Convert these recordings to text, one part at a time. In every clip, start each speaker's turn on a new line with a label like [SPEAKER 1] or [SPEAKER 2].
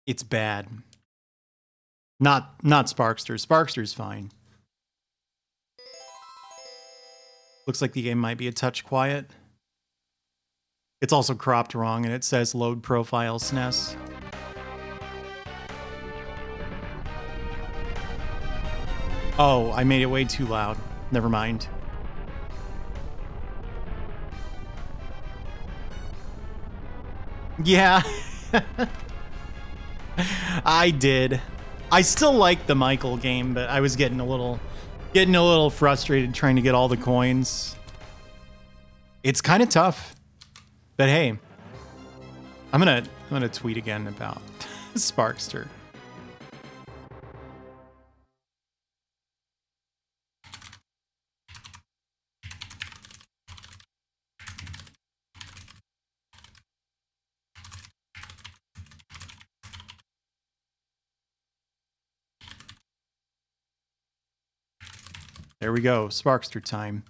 [SPEAKER 1] It's bad. Not Sparkster. Sparkster's fine. Looks like the game might be a touch quiet. It's also cropped wrong, and it says load profile SNES. Oh, I made it way too loud. Never mind. Yeah. I did. I still like the Michael game, but I was getting a little frustrated trying to get all the coins. It's kind of tough. But hey, I'm gonna tweet again about Sparkster. There we go, Sparkster time.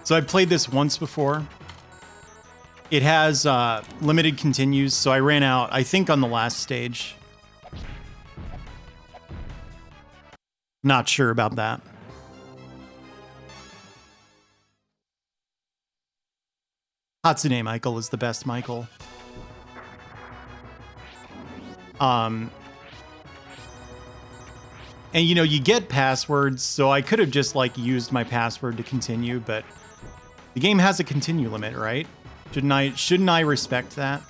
[SPEAKER 1] So I played this once before. It has limited continues, so I ran out, I think, on the last stage. Not sure about that. Hatsune Michael is the best Michael. And you know, you get passwords, so I could have just like used my password to continue, but the game has a continue limit, right? Shouldn't I respect that?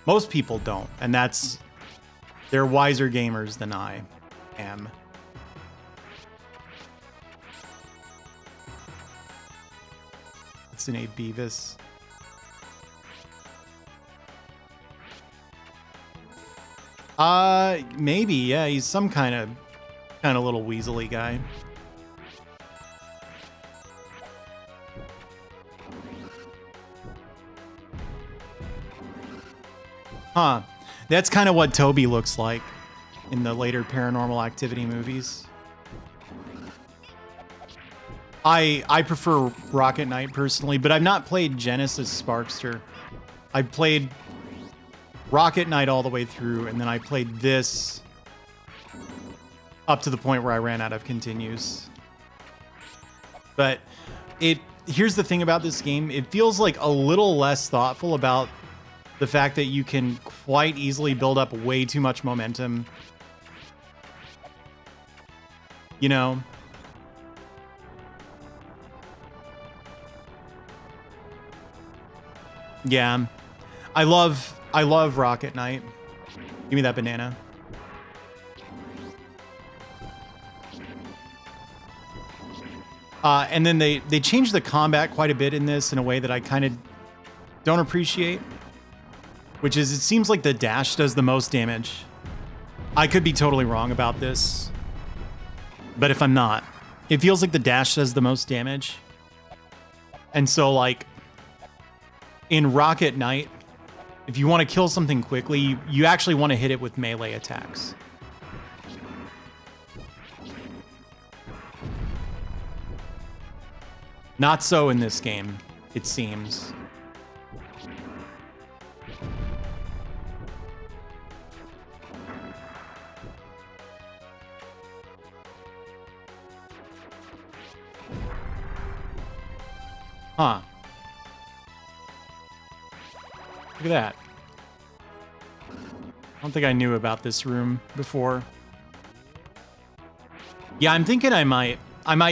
[SPEAKER 1] Most people don't, and they're wiser gamers than I am. It's an A Beavis. Maybe, yeah, he's some kind of little weaselly guy. Huh. That's kind of what Toby looks like in the later Paranormal Activity movies. I prefer Rocket Knight personally, but I've not played Genesis Sparkster. I played Rocket Knight all the way through, and then I played this up to the point where I ran out of continues. But here's the thing about this game. It feels like a little less thoughtful about the fact that you can quite easily build up way too much momentum. You know? Yeah. I love Rocket Knight. Give me that banana. And then they changed the combat quite a bit in this in a way that I kind of don't appreciate. Which is, it seems like the dash does the most damage. I could be totally wrong about this. But if I'm not, it feels like the dash does the most damage. And so, like, in Rocket Knight, if you want to kill something quickly, you actually want to hit it with melee attacks. Not so in this game, it seems. Huh. Look at that. I don't think I knew about this room before. Yeah, I'm thinking I might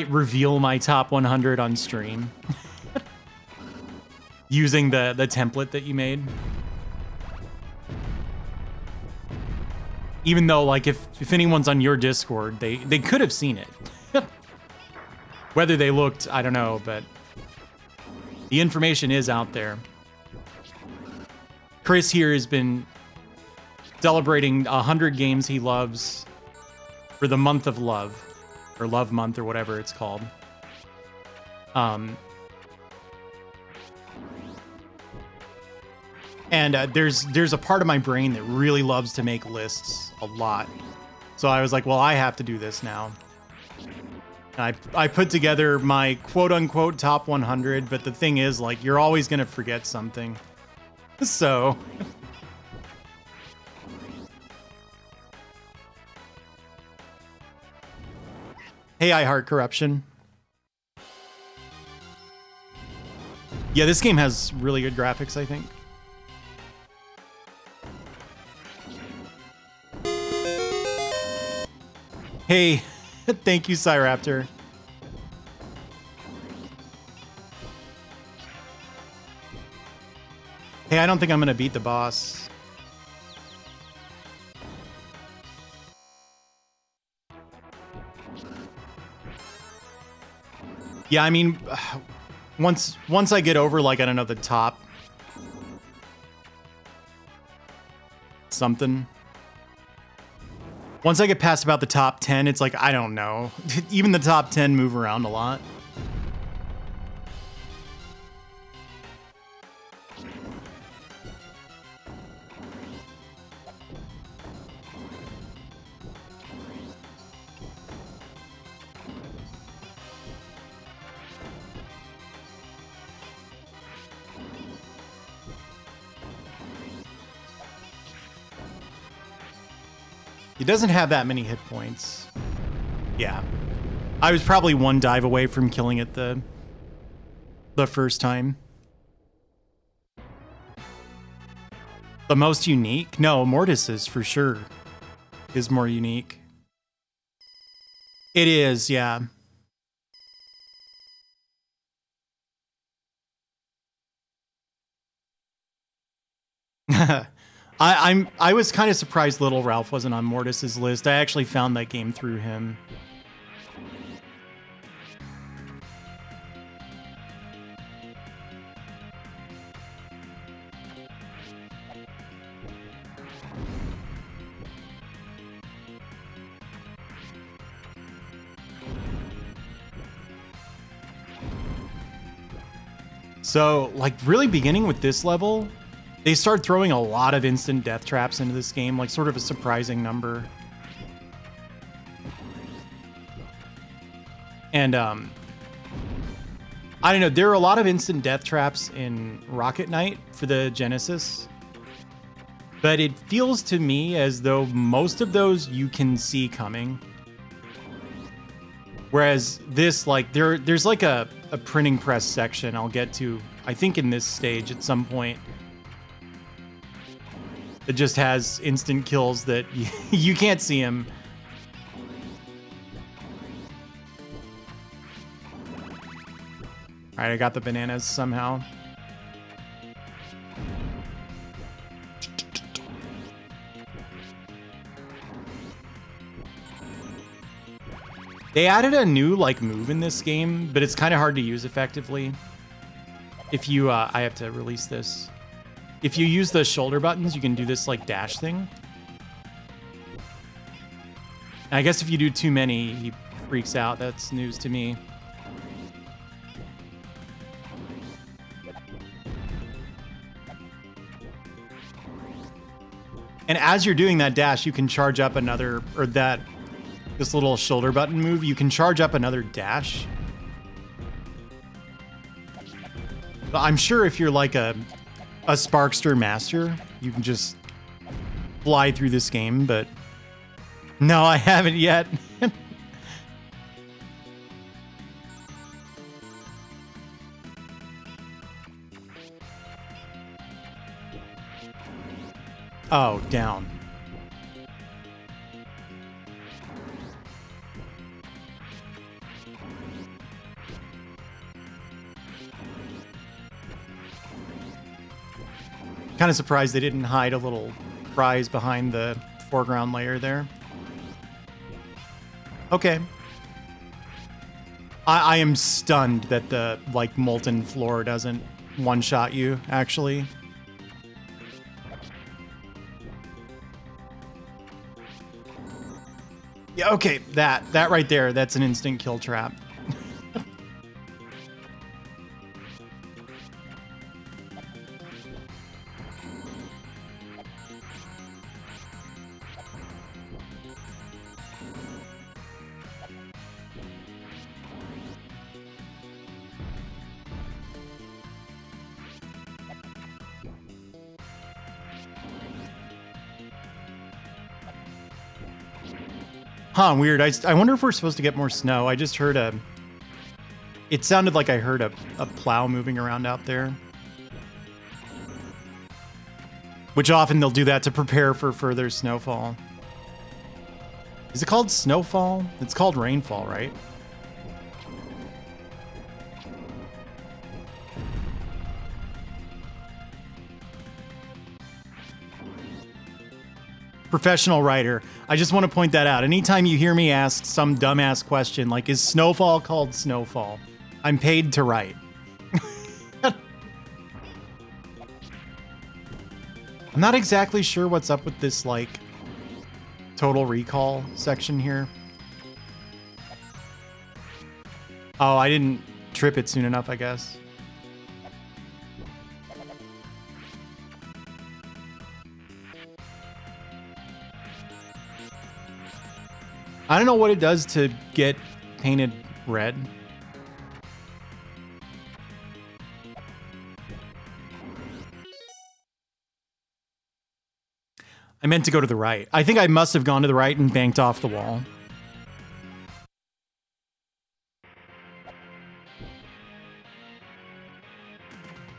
[SPEAKER 1] reveal my top 100 on stream. Using the template that you made. Even though, like, if anyone's on your Discord, they could have seen it. Whether they looked, I don't know, but the information is out there. Chris here has been celebrating 100 games he loves for the month of love, or Love Month, or whatever it's called. And there's a part of my brain that really loves to make lists a lot. So I was like, well, I have to do this now. And I put together my quote-unquote top 100, but the thing is, like, you're always going to forget something. So... Hey, I Heart Corruption. Yeah, this game has really good graphics, I think. Hey, thank you, Cyraptor. Hey, I don't think I'm gonna beat the boss. Yeah, I mean, once I get over, like, I don't know, the top something. Once I get past about the top 10, it's like, I don't know. Even the top 10 move around a lot. He doesn't have that many hit points. Yeah. I was probably one dive away from killing it the first time. The most unique? No, Mortis is for sure. Is more unique. It is, yeah. I was kind of surprised Little Ralph wasn't on Mortis's list. I actually found that game through him. So, like, really beginning with this level, they start throwing a lot of instant death traps into this game, like sort of a surprising number. And, I don't know, there are a lot of instant death traps in Rocket Knight for the Genesis. But it feels to me as though most of those you can see coming. Whereas this, like, there's like a printing press section I'll get to, I think in this stage at some point. It just has instant kills that you can't see him. All right, I got the bananas somehow. They added a new, like, move in this game, but it's kind of hard to use effectively. If you, I have to release this. If you use the shoulder buttons, you can do this, like, dash thing. And I guess if you do too many, he freaks out. That's news to me. And as you're doing that dash, you can charge up another, or this little shoulder button move, you can charge up another dash. But I'm sure if you're like a Sparkster master, you can just fly through this game, but no, I haven't yet. Oh, down. Kind of surprised they didn't hide a little prize behind the foreground layer there. Okay. I am stunned that the, like, molten floor doesn't one-shot you, actually. Yeah, okay, that right there, that's an instant kill trap. Huh, weird. I wonder if we're supposed to get more snow. I just heard a... It sounded like I heard a plow moving around out there. Which often they'll do that to prepare for further snowfall. Is it called snowfall? It's called rainfall, right? Professional writer. I just want to point that out. Anytime you hear me ask some dumbass question like, is snowfall called snowfall? I'm paid to write. I'm not exactly sure what's up with this, like, Total Recall section here. Oh, I didn't trip it soon enough, I guess. I don't know what it does to get painted red. I meant to go to the right. I think I must have gone to the right and banked off the wall.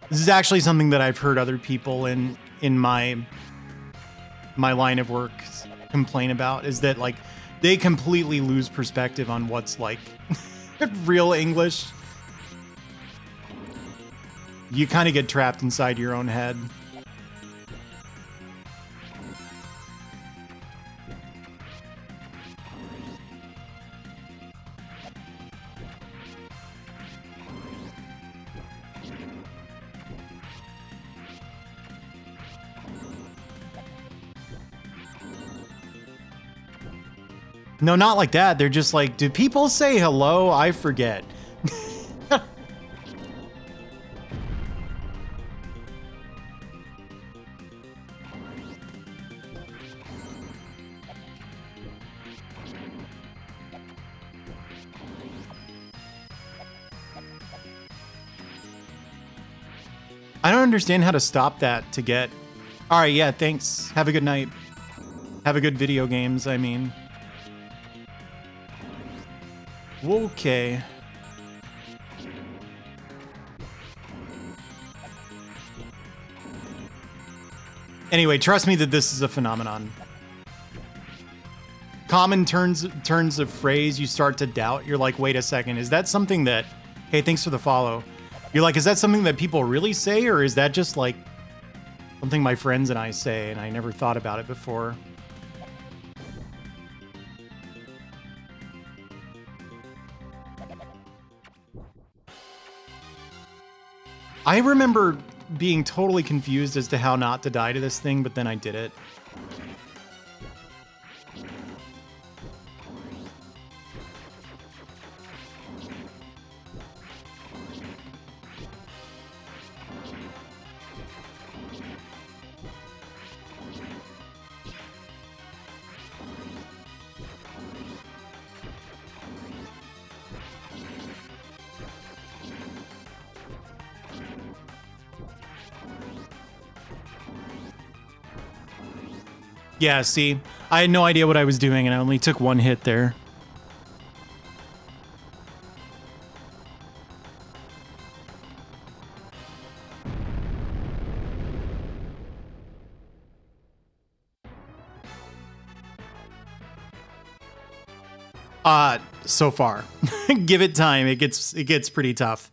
[SPEAKER 1] This is actually something that I've heard other people in my line of work complain about, is that, like, they completely lose perspective on what's, like, real English. You kind of get trapped inside your own head. No, not like that. They're just like, do people say hello? I forget. I don't understand how to stop that to get... All right, yeah, thanks. Have a good night. Have a good video games, I mean. Okay. Anyway, trust me that this is a phenomenon. Common turns of phrase you start to doubt. You're like, wait a second, is that something that... Hey, thanks for the follow. You're like, is that something that people really say, or is that just like something my friends and I say and I never thought about it before? I remember being totally confused as to how not to die to this thing, but then I did it. Yeah, see, I had no idea what I was doing, and I only took one hit there. So far. Give it time, it gets pretty tough.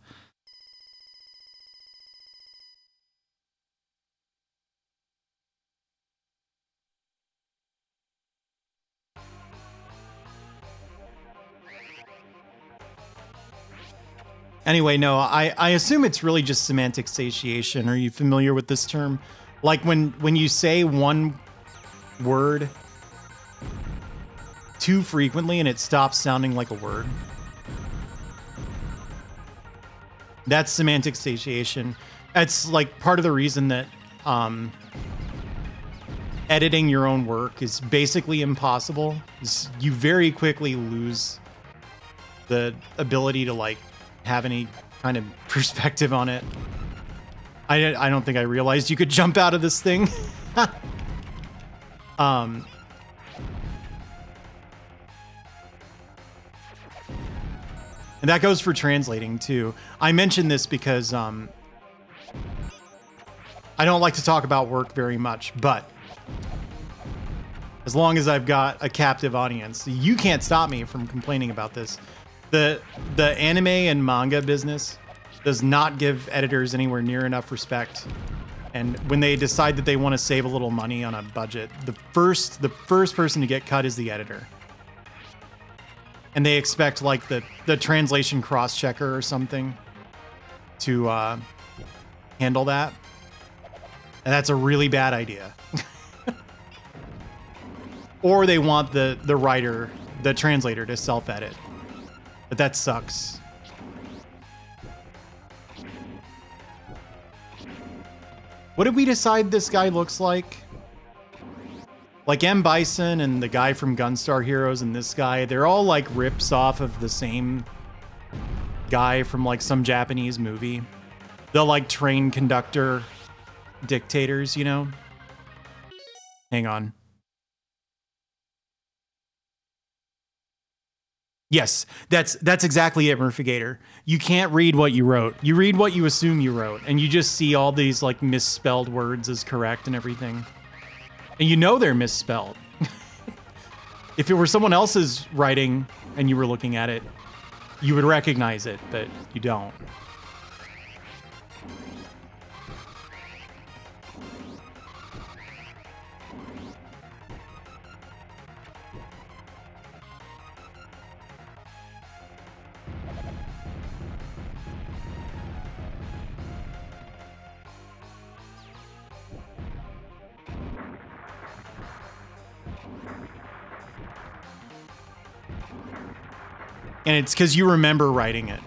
[SPEAKER 1] Anyway, no, I assume it's really just semantic satiation. Are you familiar with this term? Like when you say one word too frequently and it stops sounding like a word. That's semantic satiation. That's like part of the reason that editing your own work is basically impossible. You very quickly lose the ability to like have any kind of perspective on it. I don't think I realized you could jump out of this thing. And that goes for translating too. I mention this because I don't like to talk about work very much, but as long as I've got a captive audience, you can't stop me from complaining about this. The anime and manga business does not give editors anywhere near enough respect. And when they decide that they want to save a little money on a budget, the first person to get cut is the editor. And they expect like the translation cross-checker or something to handle that. And that's a really bad idea. Or they want the writer, the translator, to self-edit. But that sucks. What did we decide this guy looks like? Like M. Bison and the guy from Gunstar Heroes and this guy, they're all like rips off of the same guy from like some Japanese movie. The like train conductor dictators, you know? Hang on. Yes, that's exactly it, Murphigator. You can't read what you wrote. You read what you assume you wrote, and you just see all these like misspelled words as correct and everything. And you know they're misspelled. If it were someone else's writing and you were looking at it, you would recognize it, but you don't. And it's because you remember writing it.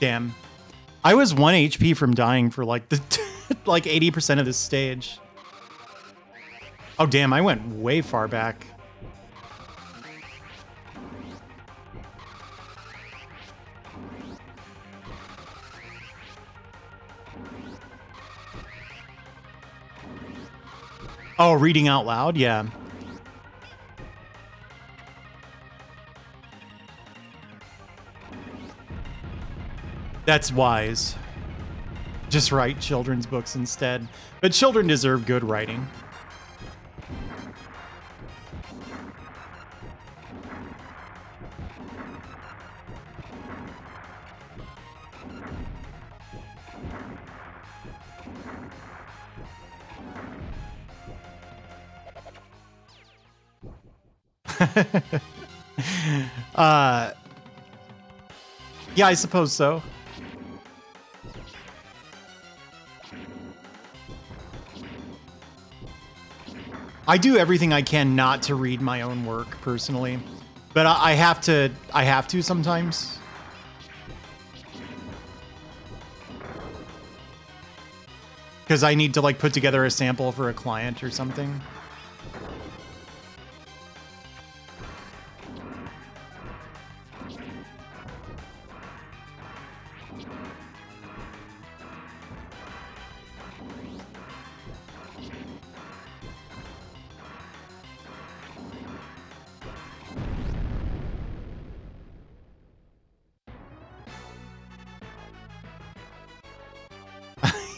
[SPEAKER 1] Damn. I was 1 HP from dying for like the like 80% of this stage. Oh, damn, I went way far back. Oh, reading out loud? Yeah. That's wise. Just write children's books instead. But children deserve good writing. Yeah, I suppose so. I do everything I can not to read my own work personally, but I have to sometimes. Because I need to like put together a sample for a client or something.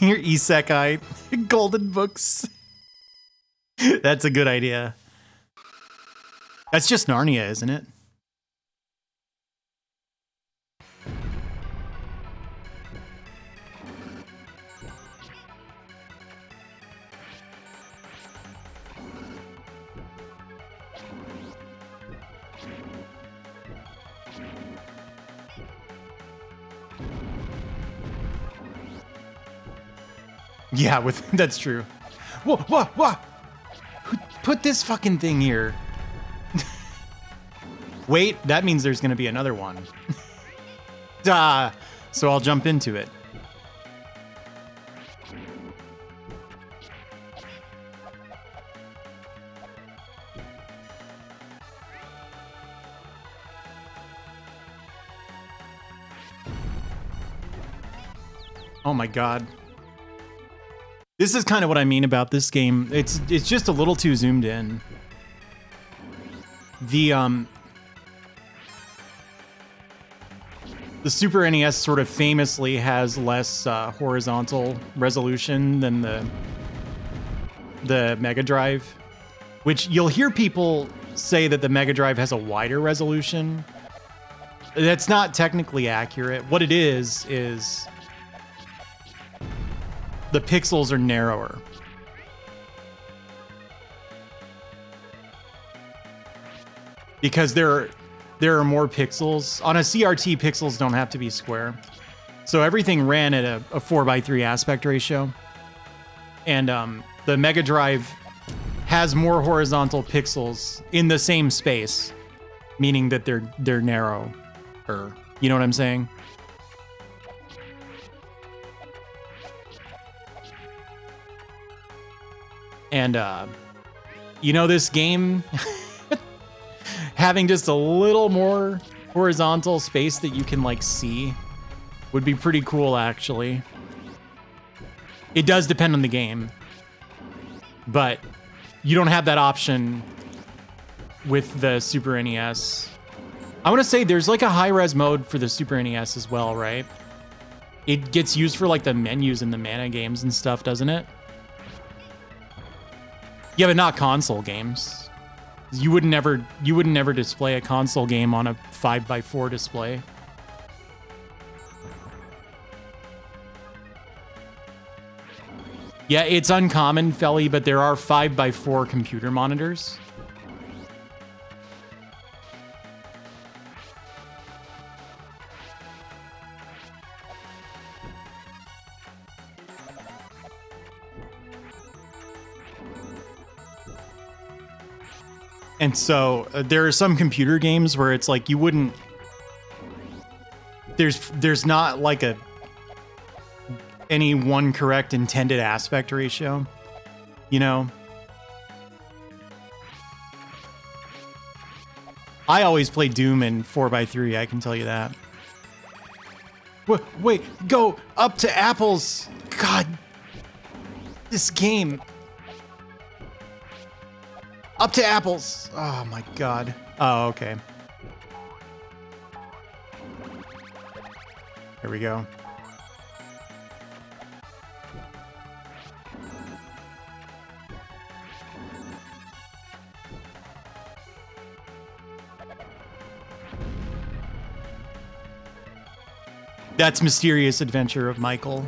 [SPEAKER 1] Your isekai golden books. That's a good idea. That's just Narnia, isn't it? Yeah, that's true. Whoa! Who put this fucking thing here? Wait, that means there's gonna be another one. So I'll jump into it. Oh my god. This is kind of what I mean about this game. It's just a little too zoomed in. The Super NES sort of famously has less horizontal resolution than the Mega Drive, which you'll hear people say that the Mega Drive has a wider resolution. That's not technically accurate. What it is the pixels are narrower. Because there are more pixels. On a CRT, pixels don't have to be square. So everything ran at a 4:3 aspect ratio. And the Mega Drive has more horizontal pixels in the same space, meaning that they're narrower. You know what I'm saying? And you know, this game having just a little more horizontal space that you can like see would be pretty cool, actually. It does depend on the game, but you don't have that option with the Super NES. I want to say there's like a high-res mode for the Super NES as well, right? It gets used for like the menus in the Mana games and stuff, doesn't it? Yeah, but not console games. You would never display a console game on a 5:4 display. Yeah, it's uncommon, Felly, but there are 5:4 computer monitors. And so there are some computer games where it's like you wouldn't. There's not like any one correct intended aspect ratio, you know. I always play Doom in 4:3. I can tell you that. Wait, go up to apples. God, this game. Up to apples. Oh my god. Oh, okay. Here we go. That's Mysterious Adventure of Michael.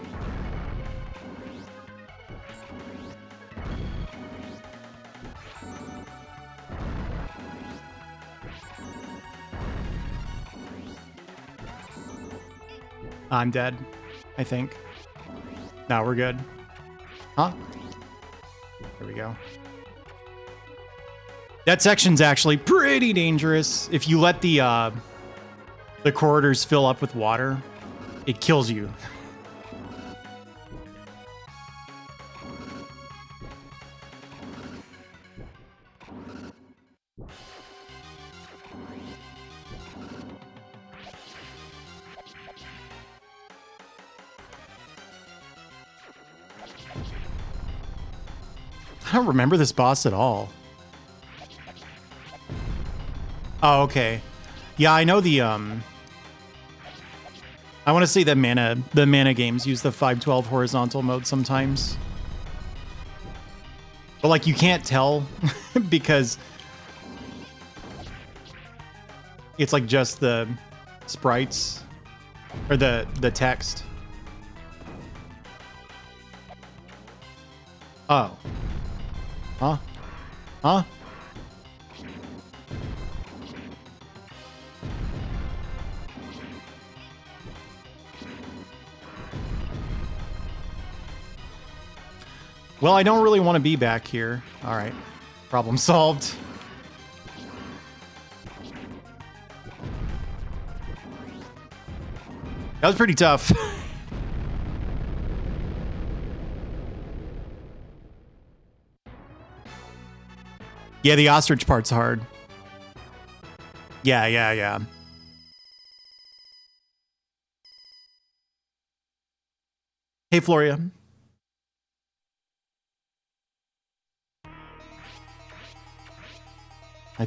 [SPEAKER 1] I'm dead, I think. Now we're good. Huh? There we go. That section's actually pretty dangerous. If you let the corridors fill up with water, it kills you. I don't remember this boss at all. Oh, okay. Yeah, I know the I want to say the Mana games use the 5:12 horizontal mode sometimes. But like you can't tell because it's like just the sprites or the text. Oh. Huh? Huh? Well, I don't really want to be back here. All right. Problem solved. That was pretty tough. Yeah, the ostrich part's hard. Yeah. Hey, Floria.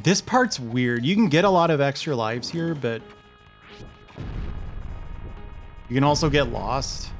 [SPEAKER 1] This part's weird. You can get a lot of extra lives here, but you can also get lost.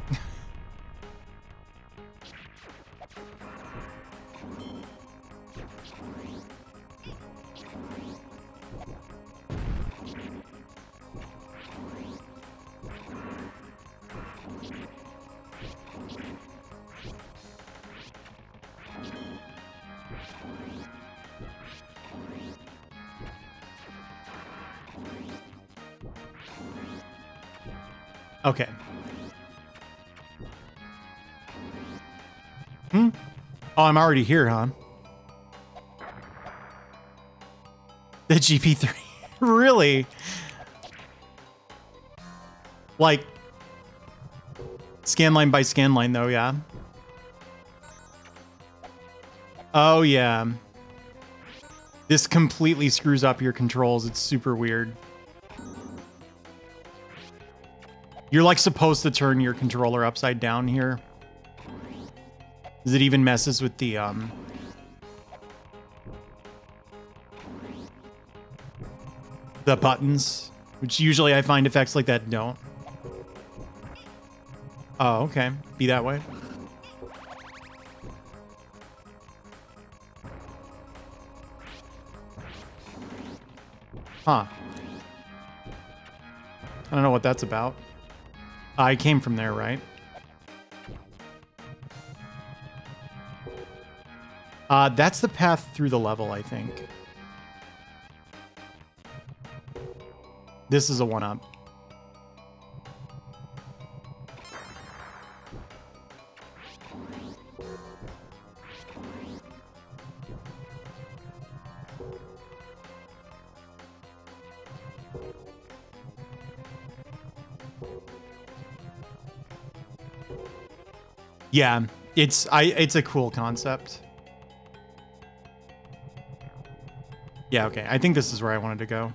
[SPEAKER 1] Okay. Oh, I'm already here, huh? The GP3. Really? Like, scan line by scan line, though, yeah? Oh, yeah. This completely screws up your controls. It's super weird. You're, like, supposed to turn your controller upside down here. It even messes with the, the buttons, which usually I find effects like that don't. Oh, okay. Be that way. Huh. I don't know what that's about. I came from there, right? That's the path through the level, I think. This is a one-up. Yeah, it's a cool concept. Yeah, okay. I think this is where I wanted to go.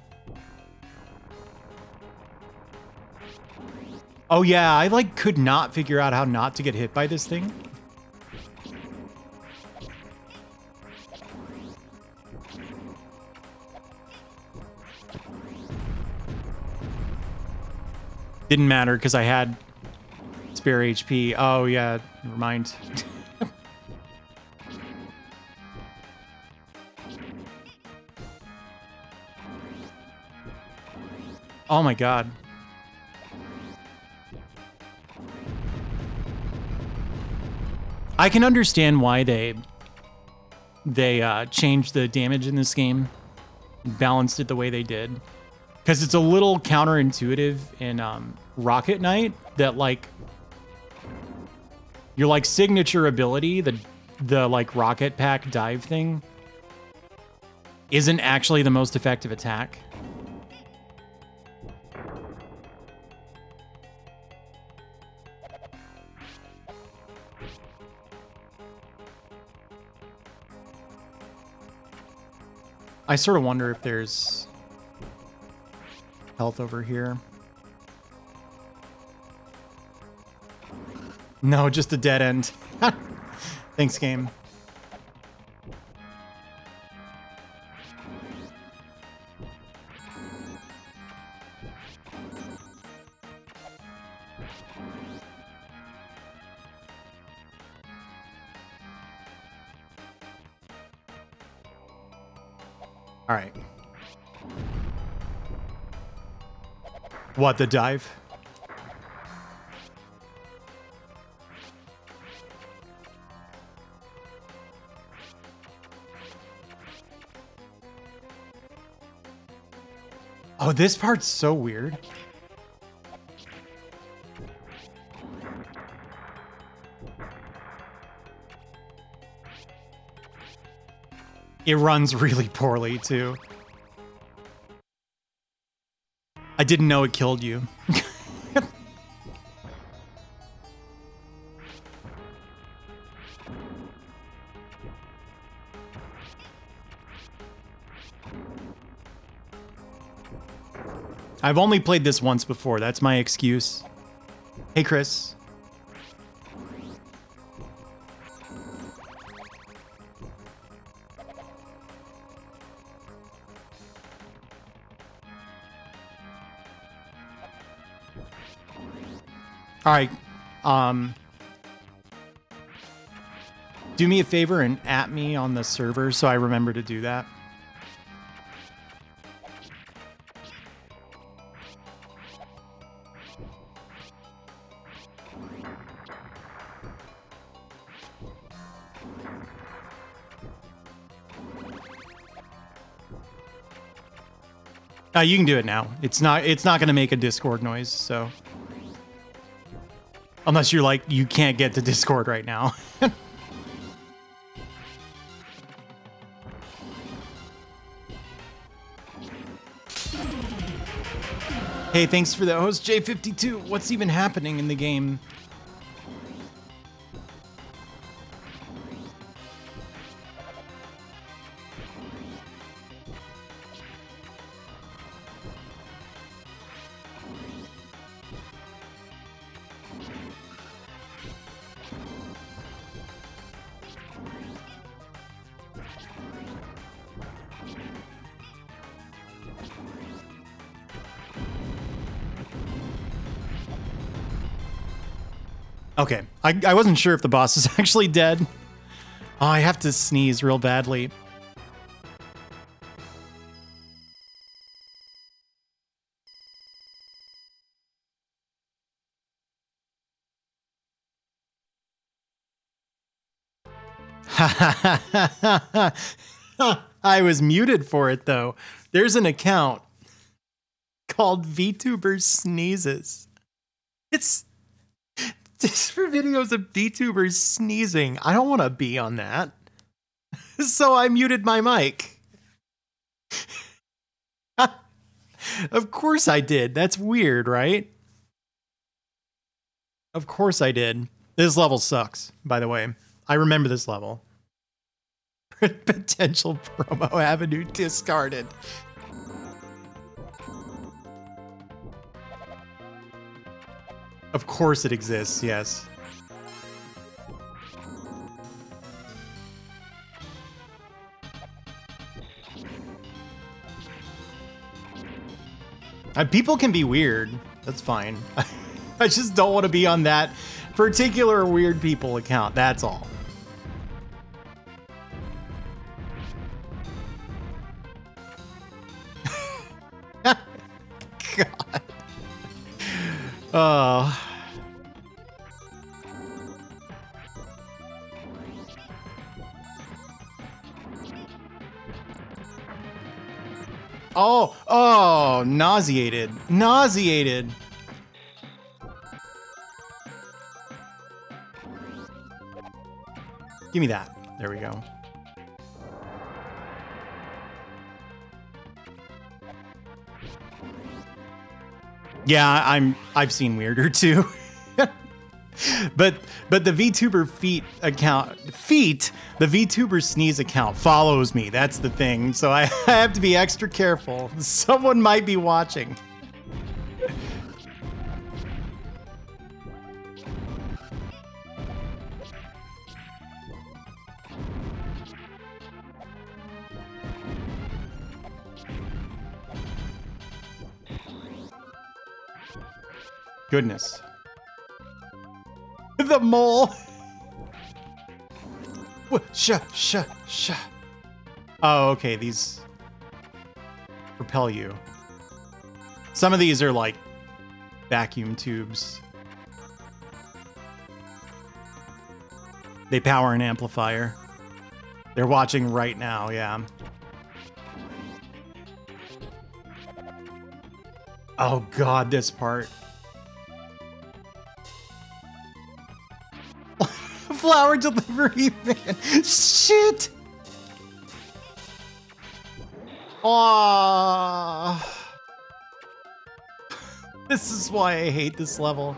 [SPEAKER 1] Oh yeah, I like could not figure out how not to get hit by this thing. Didn't matter because I had spare HP. Oh yeah, never mind. Oh my god. I can understand why they changed the damage in this game, balanced it the way they did, because it's a little counterintuitive in Rocket Knight that like your like signature ability, the like rocket pack dive thing, isn't actually the most effective attack. I sort of wonder if there's health over here. No, just a dead end. Thanks, game. All right. What, the dive? Oh, this part's so weird. It runs really poorly, too. I didn't know it killed you. I've only played this once before. That's my excuse. Hey, Chris. All right. Do me a favor and at me on the server so I remember to do that. You can do it now. It's not going to make a Discord noise, so unless you're like you can't get to Discord right now. Hey, thanks for the host, J52. What's even happening in the game? Okay, I wasn't sure if the boss is actually dead. Oh, I have to sneeze real badly. I was muted for it, though. There's an account called VTuber Sneezes. It's just for videos of VTubers sneezing. I don't want to be on that. So I muted my mic. Of course I did. That's weird, right? Of course I did. This level sucks, by the way. I remember this level. Potential promo avenue discarded. Of course it exists, yes. People can be weird. That's fine. I just don't want to be on that particular weird people account. That's all. God. Oh. Oh, nauseated. Nauseated. Give me that. There we go. Yeah, I've seen weirder too. But the VTuber feet account, the VTuber sneeze account follows me. That's the thing. So I have to be extra careful. Someone might be watching. Goodness. The mole. Sha. Oh, okay. These propel you. Some of these are like vacuum tubes. They power an amplifier. They're watching right now, yeah. Oh God, this part. Flower delivery van. Shit. Oh. This is why I hate this level.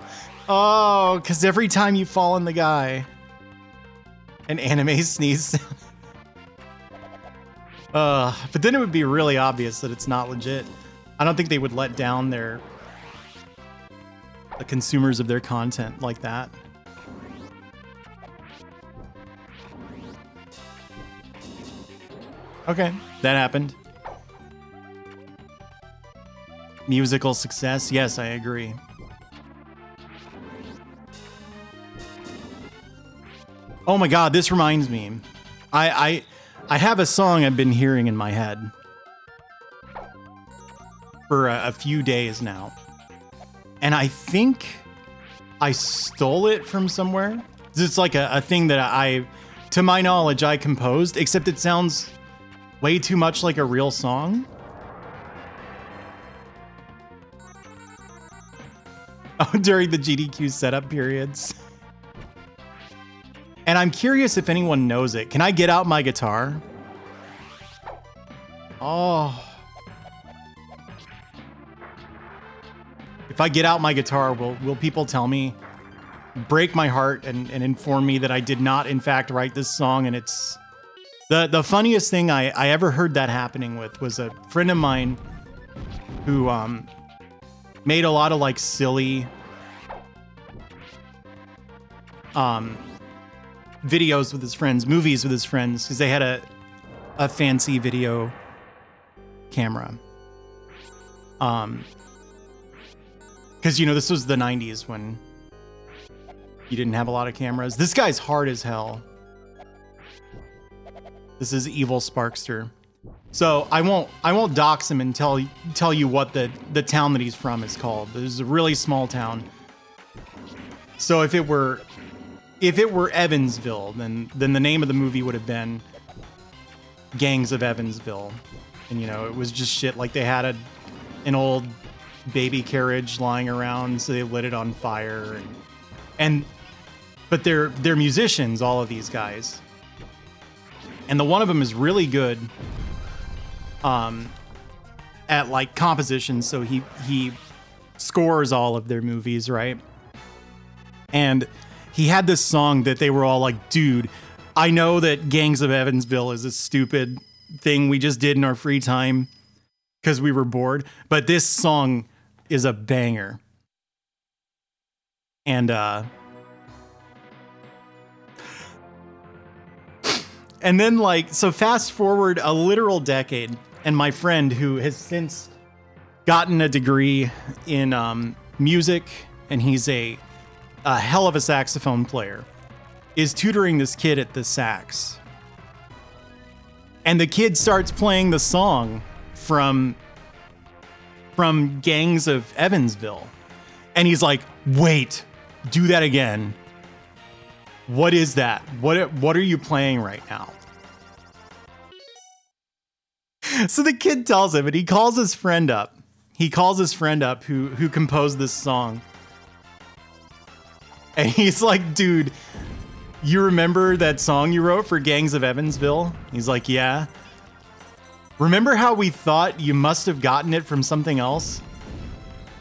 [SPEAKER 1] Oh, because every time you fall on the guy, an anime sneeze. But then it would be really obvious that it's not legit. I don't think they would let down the consumers of their content like that. Okay, that happened. Musical success? Yes, I agree. Oh my God, this reminds me. I have a song I've been hearing in my head for a few days now. And I think I stole it from somewhere. It's like a thing that I, to my knowledge, I composed, except it sounds way too much like a real song. Oh, during the GDQ setup periods. And I'm curious if anyone knows it. Can I get out my guitar? Oh. If I get out my guitar, will people tell me, break my heart and inform me that I did not, in fact, write this song? And it's the funniest thing I ever heard that happening with was a friend of mine who made a lot of like silly videos with his friends, movies with his friends, because they had a fancy video camera. Because, you know, this was the 90s when you didn't have a lot of cameras. This guy's hard as hell. This is evil Sparkster. So I won't dox him and tell you what the town that he's from is called. This is a really small town. So if it were Evansville, then the name of the movie would have been Gangs of Evansville. And, you know, it was just shit like they had an old baby carriage lying around, so they lit it on fire. But they're musicians, all of these guys. And the one of them is really good at like composition, so he scores all of their movies, right? And he had this song that they were all like, dude, I know that Gangs of Evansville is a stupid thing we just did in our free time because we were bored, but this song is a banger. And then like, so fast forward a literal decade, and my friend, who has since gotten a degree in music, and he's a hell of a saxophone player, is tutoring this kid at the sax. And the kid starts playing the song from Gangs of Evansville. And he's like, wait, do that again. What is that? What are you playing right now? So the kid tells him, and he calls his friend up. He calls his friend up who composed this song. And he's like, dude, you remember that song you wrote for Gangs of Evansville? He's like, yeah. Remember how we thought you must have gotten it from something else?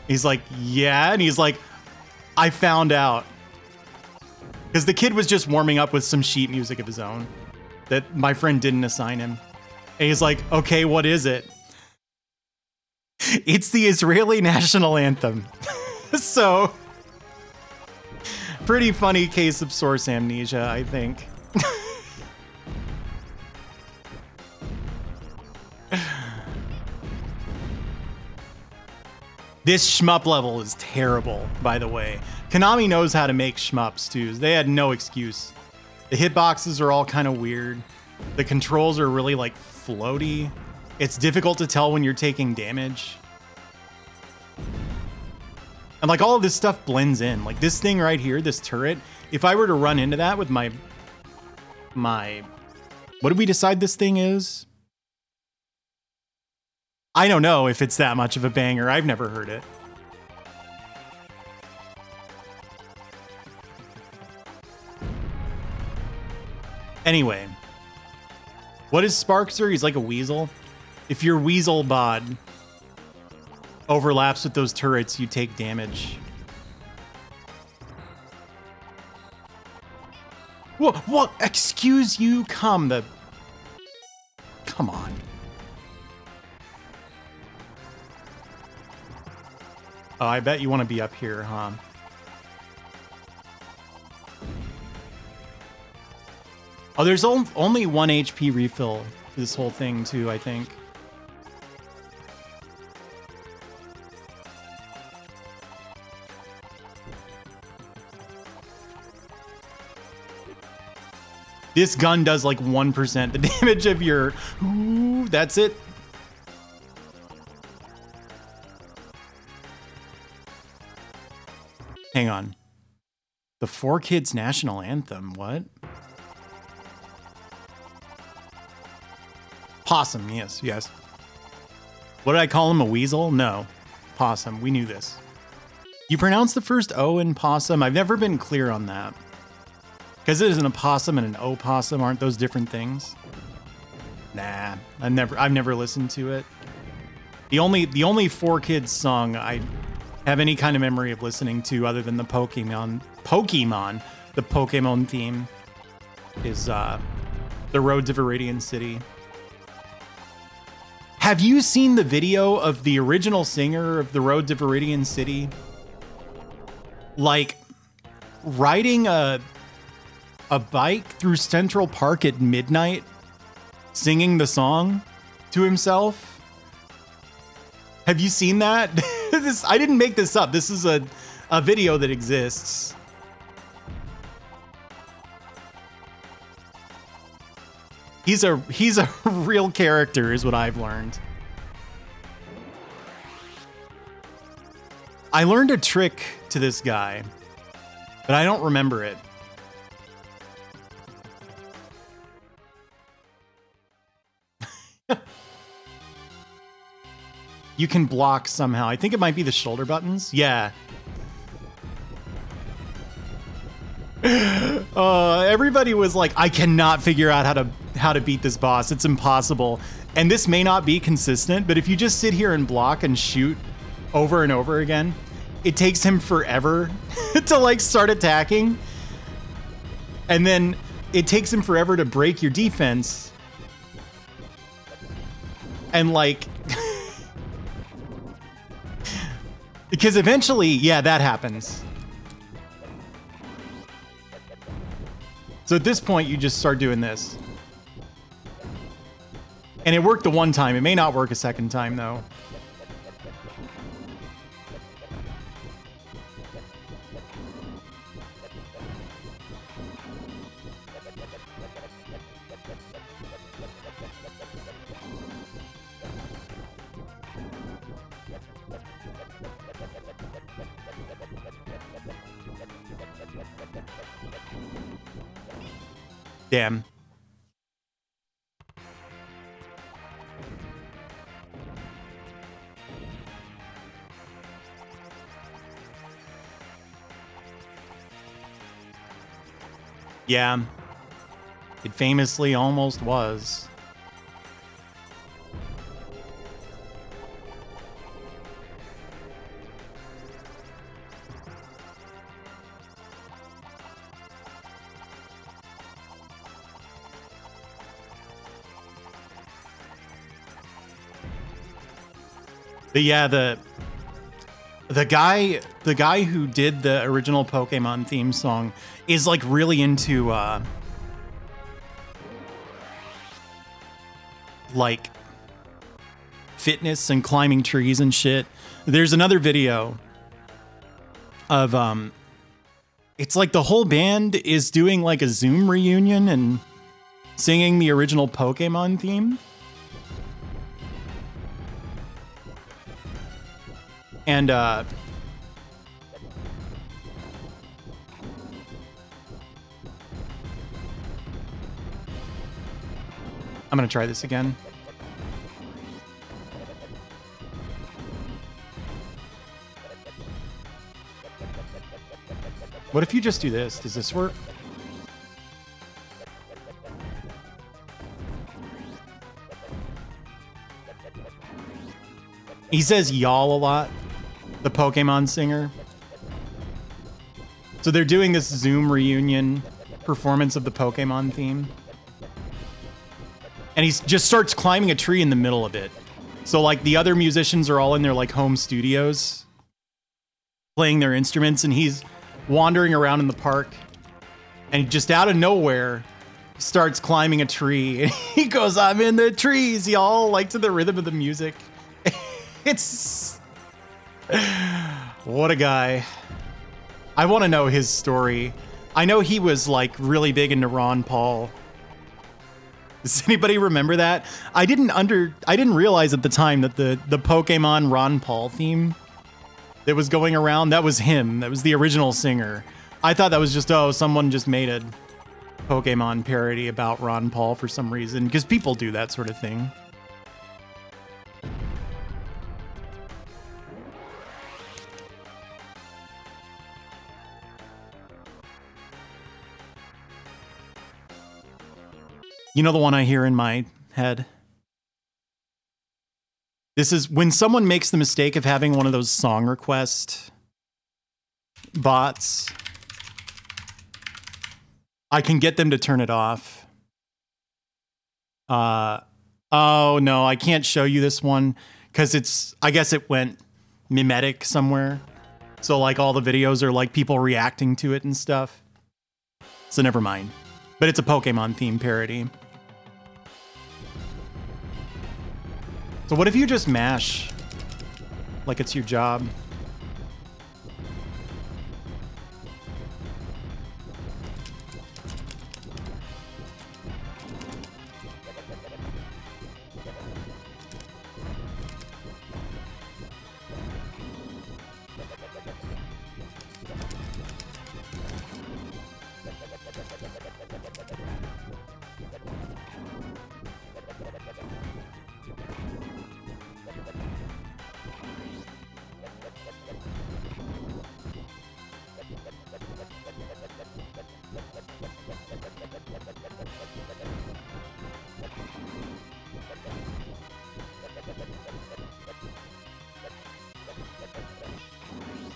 [SPEAKER 1] He's like, yeah. And he's like, I found out. Because the kid was just warming up with some sheet music of his own that my friend didn't assign him. And he's like, okay, what is it? It's the Israeli national anthem. So, pretty funny case of source amnesia, I think. This shmup level is terrible, by the way. Konami knows how to make shmups, too. They had no excuse. The hitboxes are all kind of weird. The controls are really, like, floaty. It's difficult to tell when you're taking damage. And, like, all of this stuff blends in. Like, this thing right here, this turret, if I were to run into that with my... What did we decide this thing is? I don't know if it's that much of a banger. I've never heard it. Anyway. What is Sparkster? He's like a weasel. If your weasel bod overlaps with those turrets, you take damage. What? Excuse you? Come on. Oh, I bet you want to be up here, huh? Oh, there's only 1 HP refill for this whole thing, too, I think. This gun does like 1% the damage of your... Ooh, that's it. Hang on. The 4Kids National Anthem, what? Possum, yes, yes. What did I call him, a weasel? No. Possum, we knew this. You pronounce the first O in possum? I've never been clear on that. Because it isn't a possum and an opossum, aren't those different things? Nah, I've never listened to it. The only 4Kids song I have any kind of memory of listening to other than the Pokemon, the Pokemon theme is The Road to Viridian City. Have you seen the video of the original singer of The Road to Viridian City? Like riding a bike through Central Park at midnight, singing the song to himself. Have you seen that? I didn't make this up. This is a video that exists. He's a real character, is what I've learned. I learned a trick to this guy, but I don't remember it. You can block somehow. I think it might be the shoulder buttons. Yeah. Everybody was like, I cannot figure out how to beat this boss. It's impossible. And this may not be consistent, but if you just sit here and block and shoot over and over again, it takes him forever to like start attacking. And then it takes him forever to break your defense. And like, because eventually, yeah, that happens. So at this point, you just start doing this. And it worked the one time. It may not work a second time, though. Damn. Yeah. It famously almost was. But yeah, the guy who did the original Pokemon theme song is like really into like fitness and climbing trees and shit. There's another video of it's like the whole band is doing like a Zoom reunion and singing the original Pokemon theme. And I'm gonna try this again. What if you just do this? Does this work? He says y'all a lot, the Pokemon singer. So they're doing this Zoom reunion performance of the Pokemon theme. And he just starts climbing a tree in the middle of it. So like the other musicians are all in their like home studios playing their instruments, and he's wandering around in the park, and just out of nowhere starts climbing a tree. And he goes, "I'm in the trees, y'all," like to the rhythm of the music. It's... What a guy. I want to know his story. I know he was like really big into Ron Paul Does anybody remember that? I didn't realize at the time that the Pokemon Ron Paul theme that was going around, that was him. That was the original singer. I thought that was just, oh, someone just made a Pokemon parody about Ron Paul for some reason, because people do that sort of thing. You know the one I hear in my head? This is when someone makes the mistake of having one of those song request bots. I can get them to turn it off. Oh no, I can't show you this one because I guess it went mimetic somewhere. So like all the videos are like people reacting to it and stuff. So never mind. But it's a Pokemon theme parody. So what if you just mash like it's your job?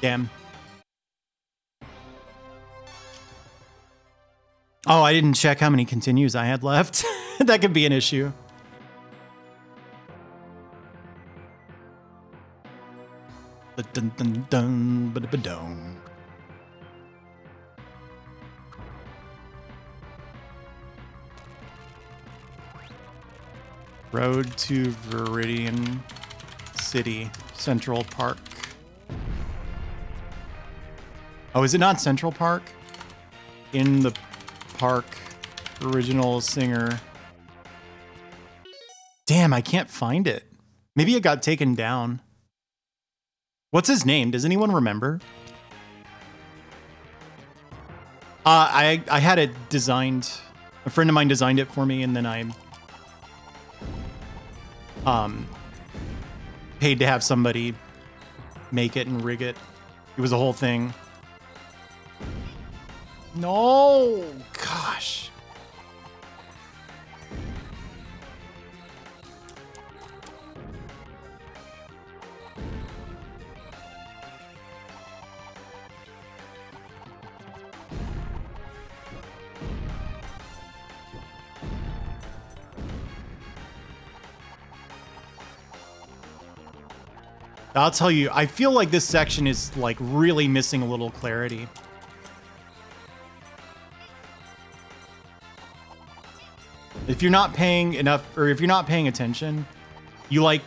[SPEAKER 1] Damn. Oh, I didn't check how many continues I had left. That could be an issue. Dun, dun, dun, ba-da-ba-dum. Road to Viridian City, Central Park. Oh, is it not Central Park? In the Park, original singer. Damn, I can't find it. Maybe it got taken down. What's his name? Does anyone remember? I had it designed. A friend of mine designed it for me, and then I paid to have somebody make it and rig it. It was a whole thing. No, gosh. I'll tell you, I feel like this section is like really missing a little clarity. If you're not paying enough, or if you're not paying attention, you like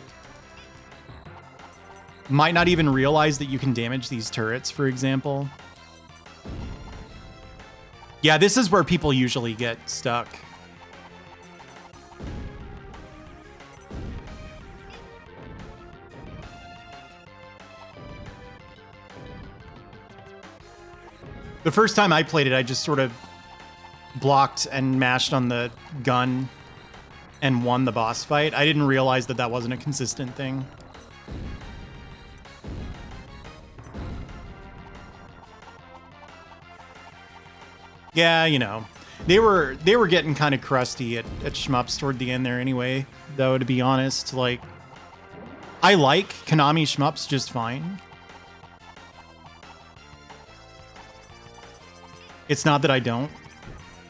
[SPEAKER 1] might not even realize that you can damage these turrets, for example. Yeah, this is where people usually get stuck. The first time I played it, I just sort of blocked and mashed on the gun and won the boss fight. I didn't realize that that wasn't a consistent thing. Yeah, you know, they were getting kind of crusty at shmups toward the end there anyway, though, to be honest. Like, I like Konami shmups just fine. It's not that I don't.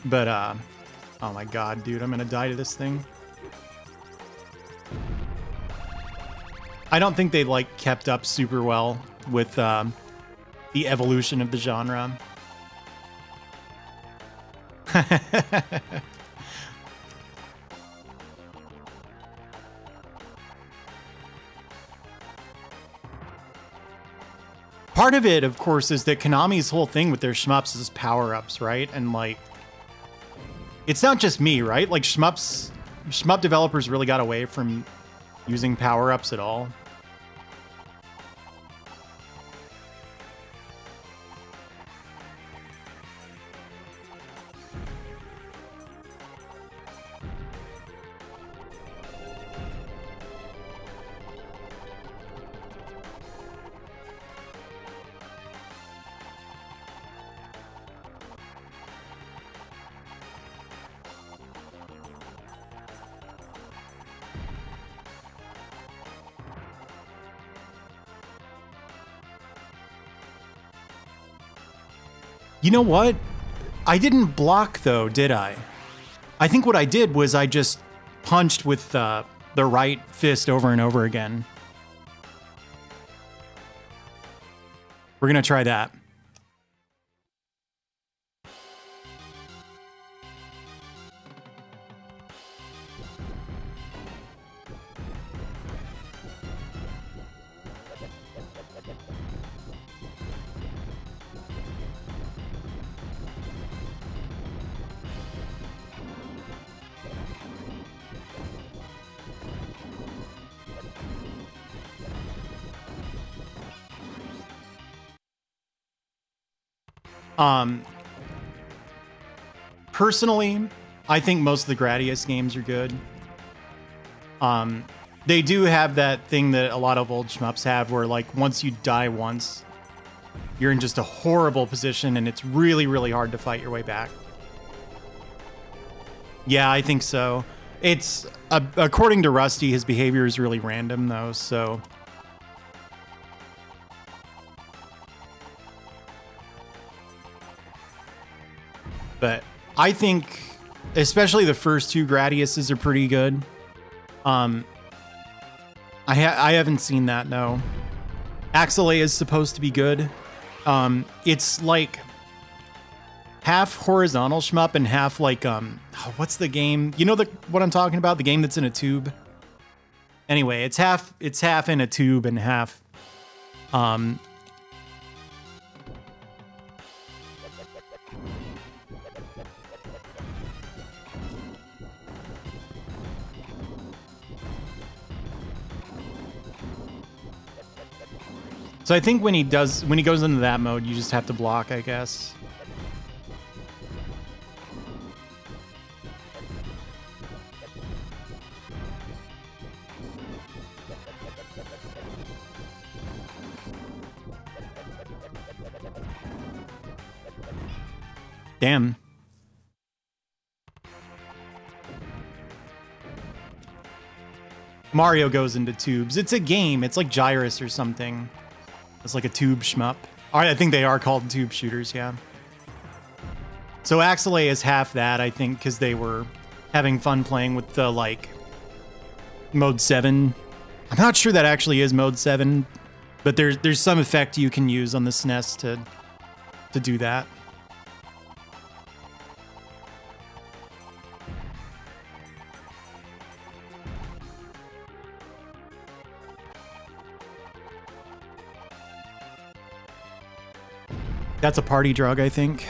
[SPEAKER 1] But, oh my god, dude, I'm gonna die to this thing. I don't think they, like, kept up super well with, the evolution of the genre. Part of it, of course, is that Konami's whole thing with their shmups is power-ups, right? And, like, it's not just me, right? Like, shmups shmup developers really got away from using power-ups at all. You know what? I didn't block though, did I? I think what I did was I just punched with the right fist over and over again. We're gonna try that. Personally, I think most of the Gradius games are good. They do have that thing that a lot of old shmups have where, like, once you die once, you're in just a horrible position and it's really, really hard to fight your way back. Yeah, I think so. It's, according to Rusty, his behavior is really random, though, so... But I think, especially the first two Gradiuses are pretty good. I haven't seen that, no. Axelay is supposed to be good. It's like half horizontal shmup and half like, what's the game? You know what I'm talking about? The game that's in a tube? Anyway, it's half in a tube and half, So I think when he goes into that mode, you just have to block, I guess. Damn. Mario goes into tubes. It's a game. It's like Gyrus or something. It's like a tube shmup. All right, I think they are called tube shooters, yeah. So Axelay is half that, I think, because they were having fun playing with the, like, Mode 7. I'm not sure that actually is Mode 7, but there's some effect you can use on the SNES to do that. That's a party drug, I think.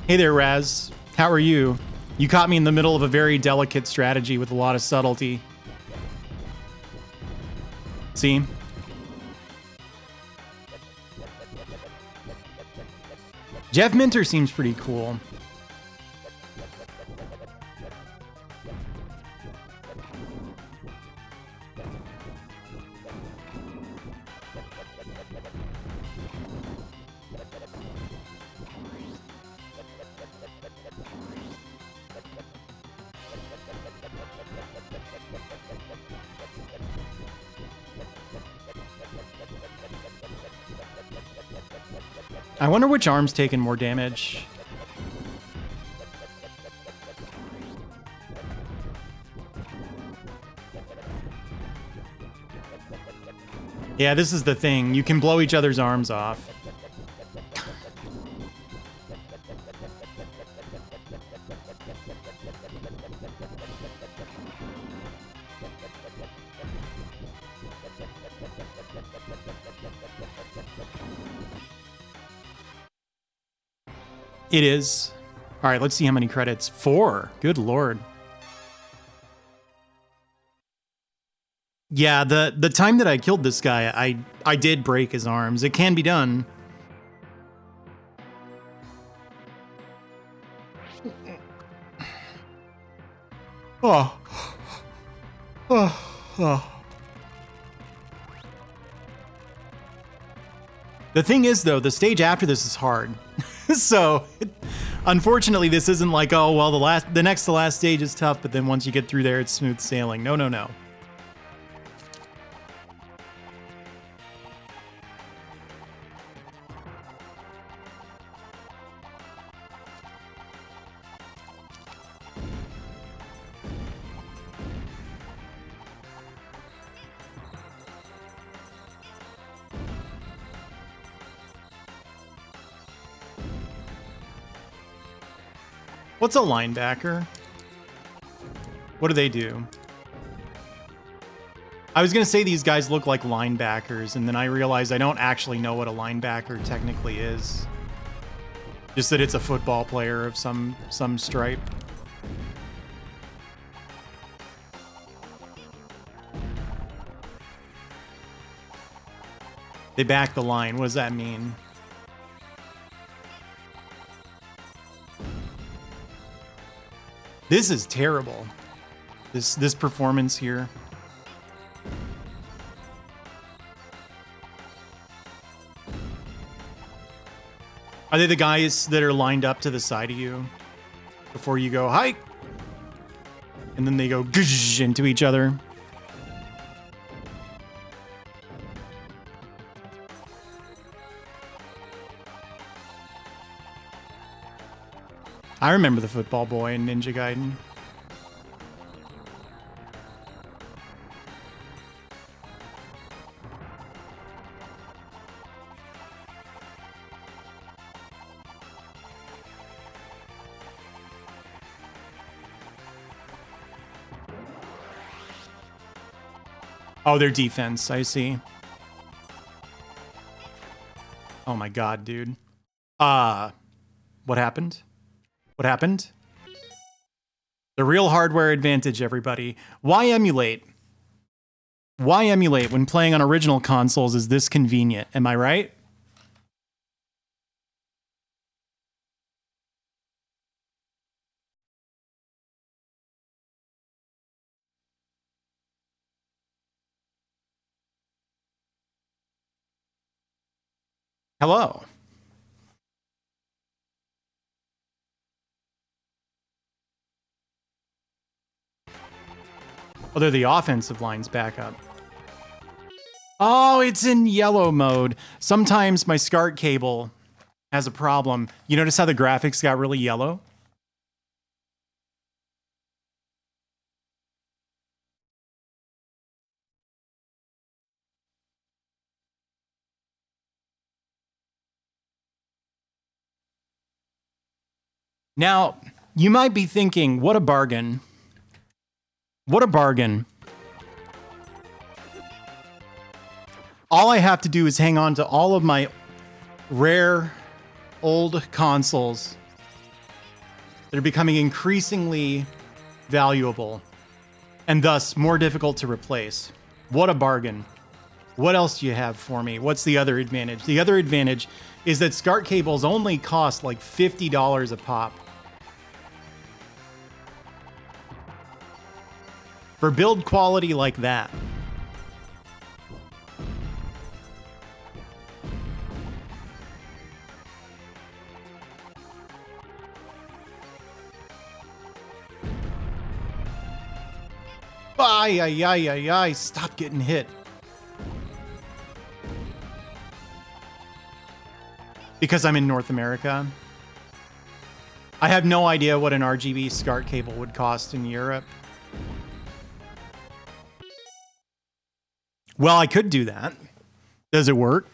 [SPEAKER 1] Hey there, Raz. How are you? You caught me in the middle of a very delicate strategy with a lot of subtlety. See? Jeff Minter seems pretty cool. I wonder which arm's taking more damage. Yeah, this is the thing. You can blow each other's arms off. It is. All right, let's see how many credits. 4. Good lord. Yeah, the time that I killed this guy, I did break his arms. It can be done. Oh. Oh. The thing is, though, the stage after this is hard. So, unfortunately, this isn't like, oh, well, the next to last stage is tough, but then once you get through there, it's smooth sailing. No, no, no. What's a linebacker? What do they do? I was going to say these guys look like linebackers, and then I realized I don't actually know what a linebacker technically is. Just that it's a football player of some stripe. They back the line. What does that mean? This is terrible. This performance here. Are they the guys that are lined up to the side of you before you go hike? And then they go into each other. I remember the football boy in Ninja Gaiden. Oh, their defense, I see. Oh my god, dude. What happened? What happened? The real hardware advantage, everybody. Why emulate? Why emulate when playing on original consoles is this convenient? Am I right? Hello. Oh, they're the offensive line's backup. Oh, it's in yellow mode. Sometimes my SCART cable has a problem. You notice how the graphics got really yellow? Now, you might be thinking, what a bargain. What a bargain. All I have to do is hang on to all of my rare old consoles that are becoming increasingly valuable and thus more difficult to replace. What a bargain. What else do you have for me? What's the other advantage? The other advantage is that SCART cables only cost like $50 a pop. For build quality like that. Ay, ay, ay, ay, ay, stop getting hit. Because I'm in North America. I have no idea what an RGB SCART cable would cost in Europe. Well, I could do that. Does it work?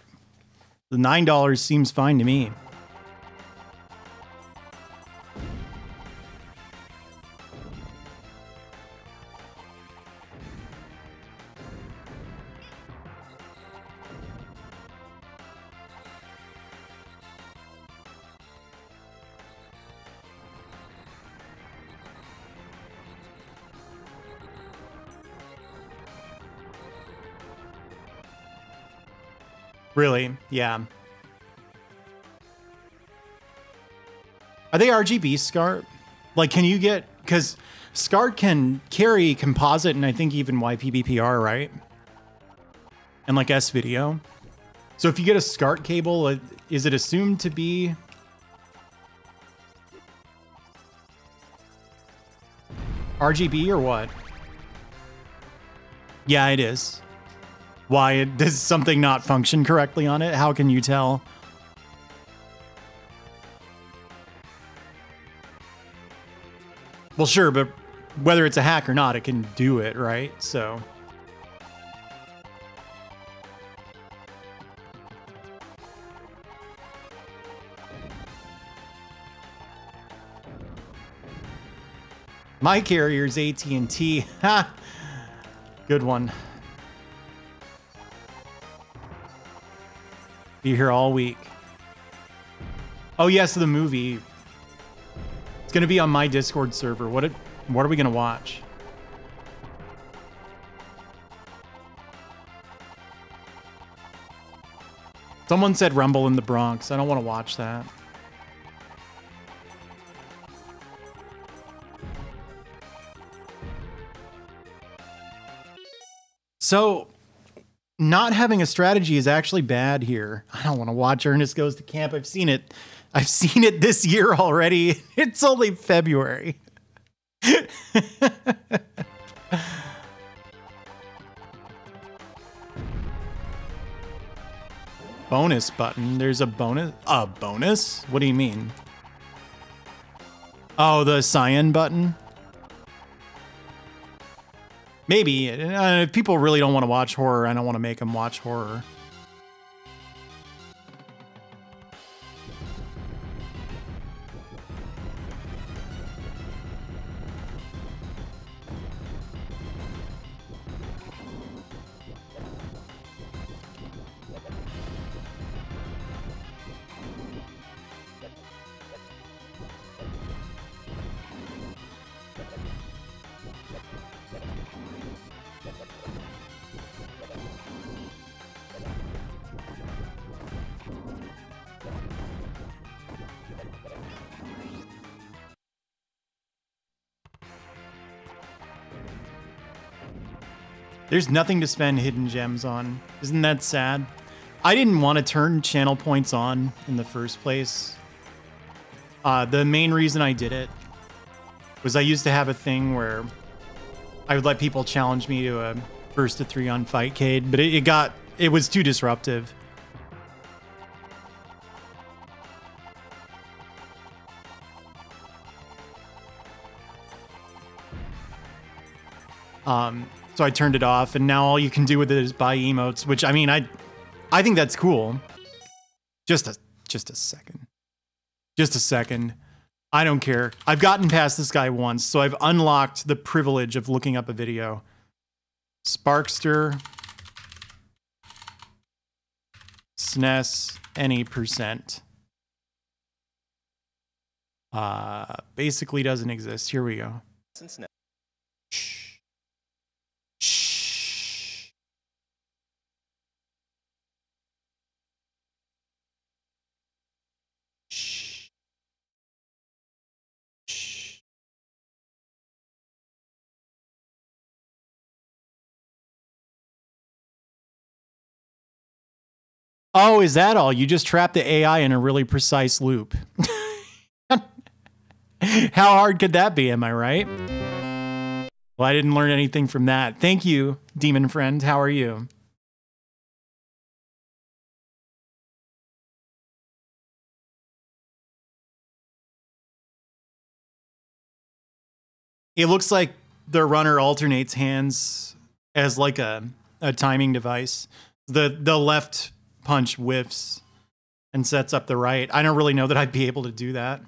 [SPEAKER 1] The $9 seems fine to me. Really? Yeah. Are they RGB SCART? Like, can you get... Because SCART can carry composite and I think even YPBPR, right? And like S-Video. So if you get a SCART cable, is it assumed to be... RGB or what? Yeah, it is. Why? Does something not function correctly on it? How can you tell? Well, sure, but whether it's a hack or not, it can do it, right? So... My carrier's AT&T. Ha! Good one. Be here all week. Oh yes, the movie. It's gonna be on my Discord server. What are we gonna watch? Someone said Rumble in the Bronx. I don't want to watch that. So, not having a strategy is actually bad here. I don't want to watch Ernest Goes to Camp. I've seen it. I've seen it this year already. It's only February. Bonus button. There's a bonus. A bonus? What do you mean? Oh, the cyan button? Maybe. If people really don't want to watch horror, I don't want to make them watch horror. There's nothing to spend hidden gems on. Isn't that sad? I didn't want to turn channel points on in the first place. The main reason I did it was I used to have a thing where I would let people challenge me to a 1st to 3 on Fightcade, but it was too disruptive. So I turned it off, and now all you can do with it is buy emotes, which, I mean, I think that's cool. Just a second. Just a second. I don't care. I've gotten past this guy once, so I've unlocked the privilege of looking up a video. Sparkster. SNES. Any percent. Basically doesn't exist. Here we go. Shh. Oh, is that all? You just trapped the AI in a really precise loop. How hard could that be, am I right? Well, I didn't learn anything from that. Thank you, demon friend. How are you? It looks like the runner alternates hands as like a timing device. The left punch whiffs and sets up the right. I don't really know that I'd be able to do that.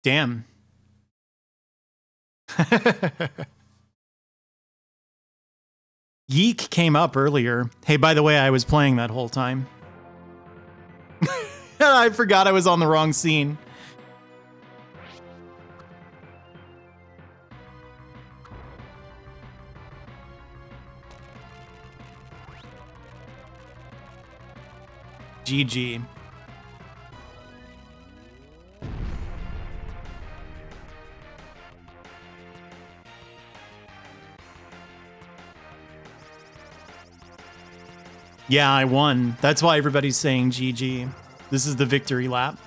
[SPEAKER 1] Damn. Yeek came up earlier. Hey, by the way, I was playing that whole time. I forgot I was on the wrong scene. GG. Yeah, I won. That's why everybody's saying GG. This is the victory lap.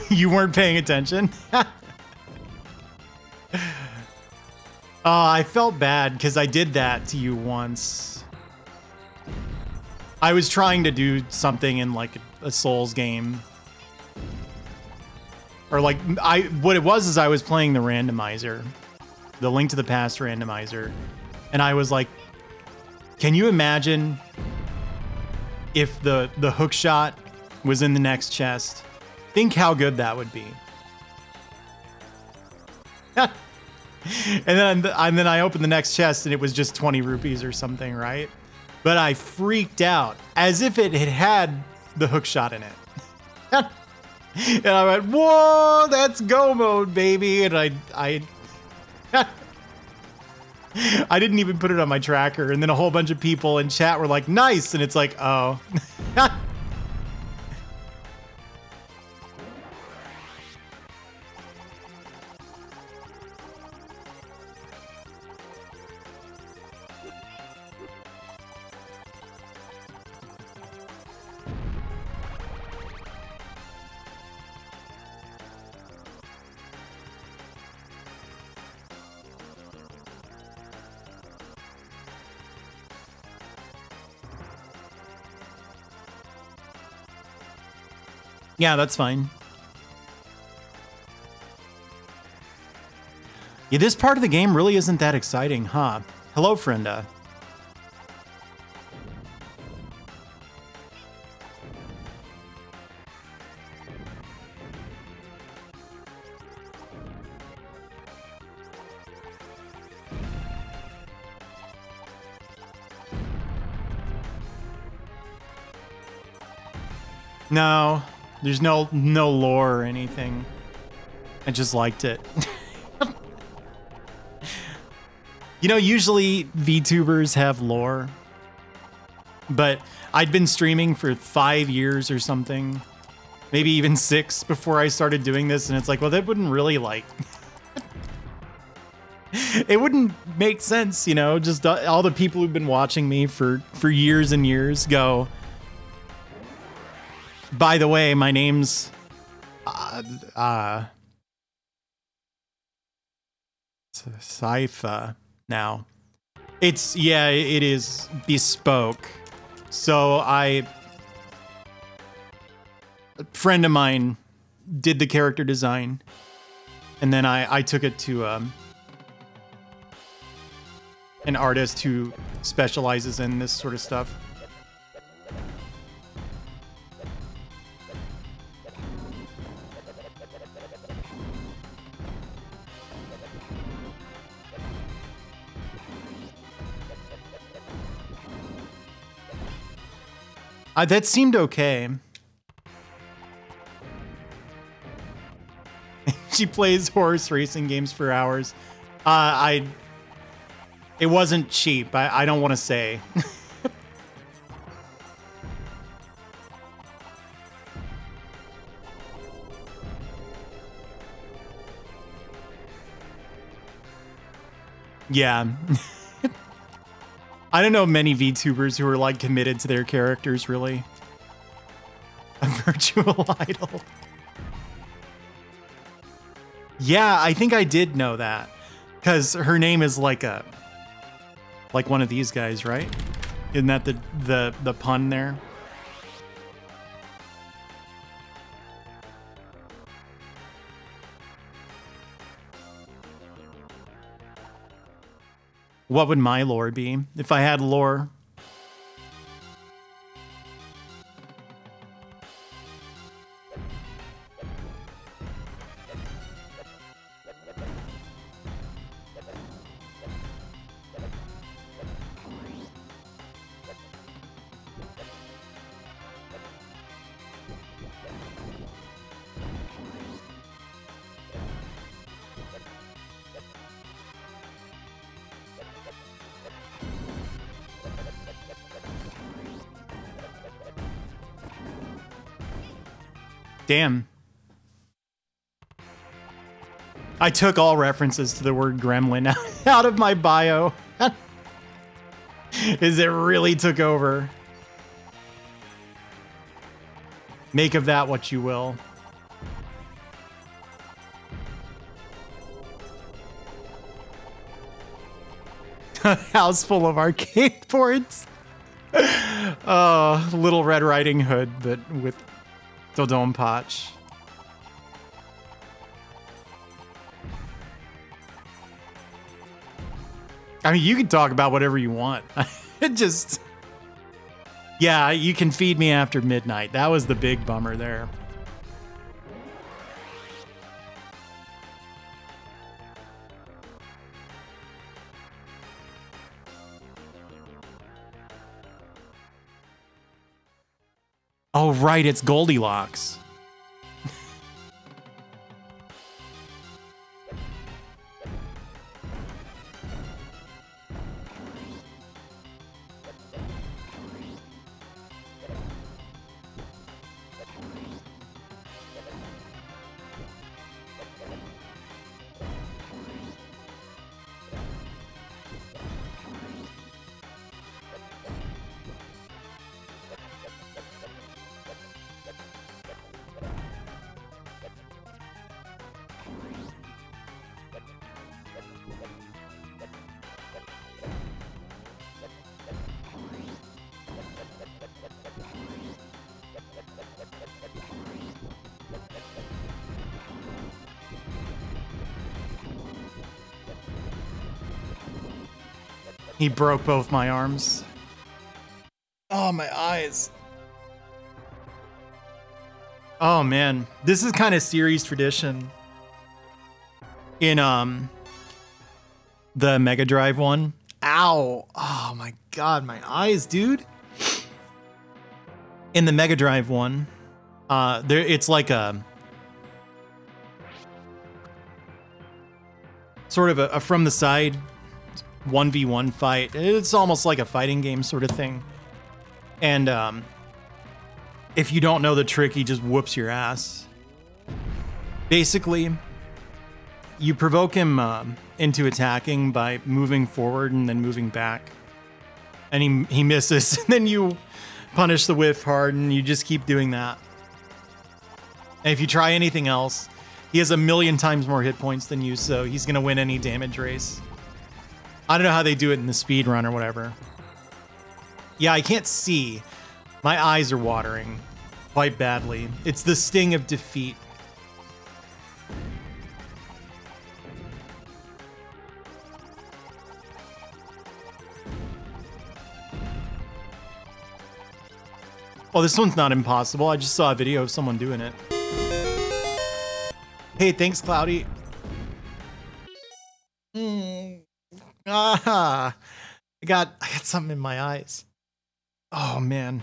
[SPEAKER 1] You weren't paying attention? I felt bad because I did that to you once. I was trying to do something in like a Souls game. Or like, what it was is I was playing the randomizer. The Link to the Past randomizer. And I was like, can you imagine if the hook shot was in the next chest? Think how good that would be. and then I opened the next chest and it was just 20 rupees or something, right? But I freaked out as if it had the hook shot in it. And I went, whoa, that's go mode, baby. And I didn't even put it on my tracker. And then a whole bunch of people in chat were like, nice. And it's like, oh. Yeah, that's fine. Yeah, this part of the game really isn't that exciting, huh? Hello, Frenda. No. There's no lore or anything. I just liked it. You know, usually VTubers have lore. But I'd been streaming for 5 years or something. Maybe even 6 before I started doing this. And it's like, well, that wouldn't really like... It wouldn't make sense, you know? Just all the people who've been watching me for years and years go... By the way, my name's Sypha now. It is bespoke. So a friend of mine did the character design And then I took it to an artist who specializes in this sort of stuff. That seemed okay. She plays horse racing games for hours. It wasn't cheap. I don't want to say. Yeah. I don't know many VTubers who are like committed to their characters, really. A virtual idol. Yeah, I think I did know that. Because her name is like one of these guys, right? Isn't that the pun there? What would my lore be if I had lore? Damn. I took all references to the word gremlin out of my bio. Is it really took over? Make of that what you will. A house full of arcade boards. Little Red Riding Hood, but with Dodon Potch. I mean, you can talk about whatever you want. It just... Yeah, you can feed me after midnight. That was the big bummer there. Oh, right, it's Goldilocks. He broke both my arms. Oh, my eyes. Oh, man. This is kind of series tradition. In, the Mega Drive one. Ow. Oh, my God. My eyes, dude. In the Mega Drive one, it's like a... sort of a from the side 1v1 fight. It's almost like a fighting game sort of thing. And if you don't know the trick, he just whoops your ass. Basically, you provoke him into attacking by moving forward and then moving back. And he misses. And then you punish the whiff hard and you just keep doing that. And if you try anything else, he has 1,000,000 times more hit points than you, so he's going to win any damage race. I don't know how they do it in the speed run or whatever. Yeah, I can't see. My eyes are watering quite badly. It's the sting of defeat. Oh, this one's not impossible. I just saw a video of someone doing it. Hey, thanks, Cloudy. I got something in my eyes. Oh, man.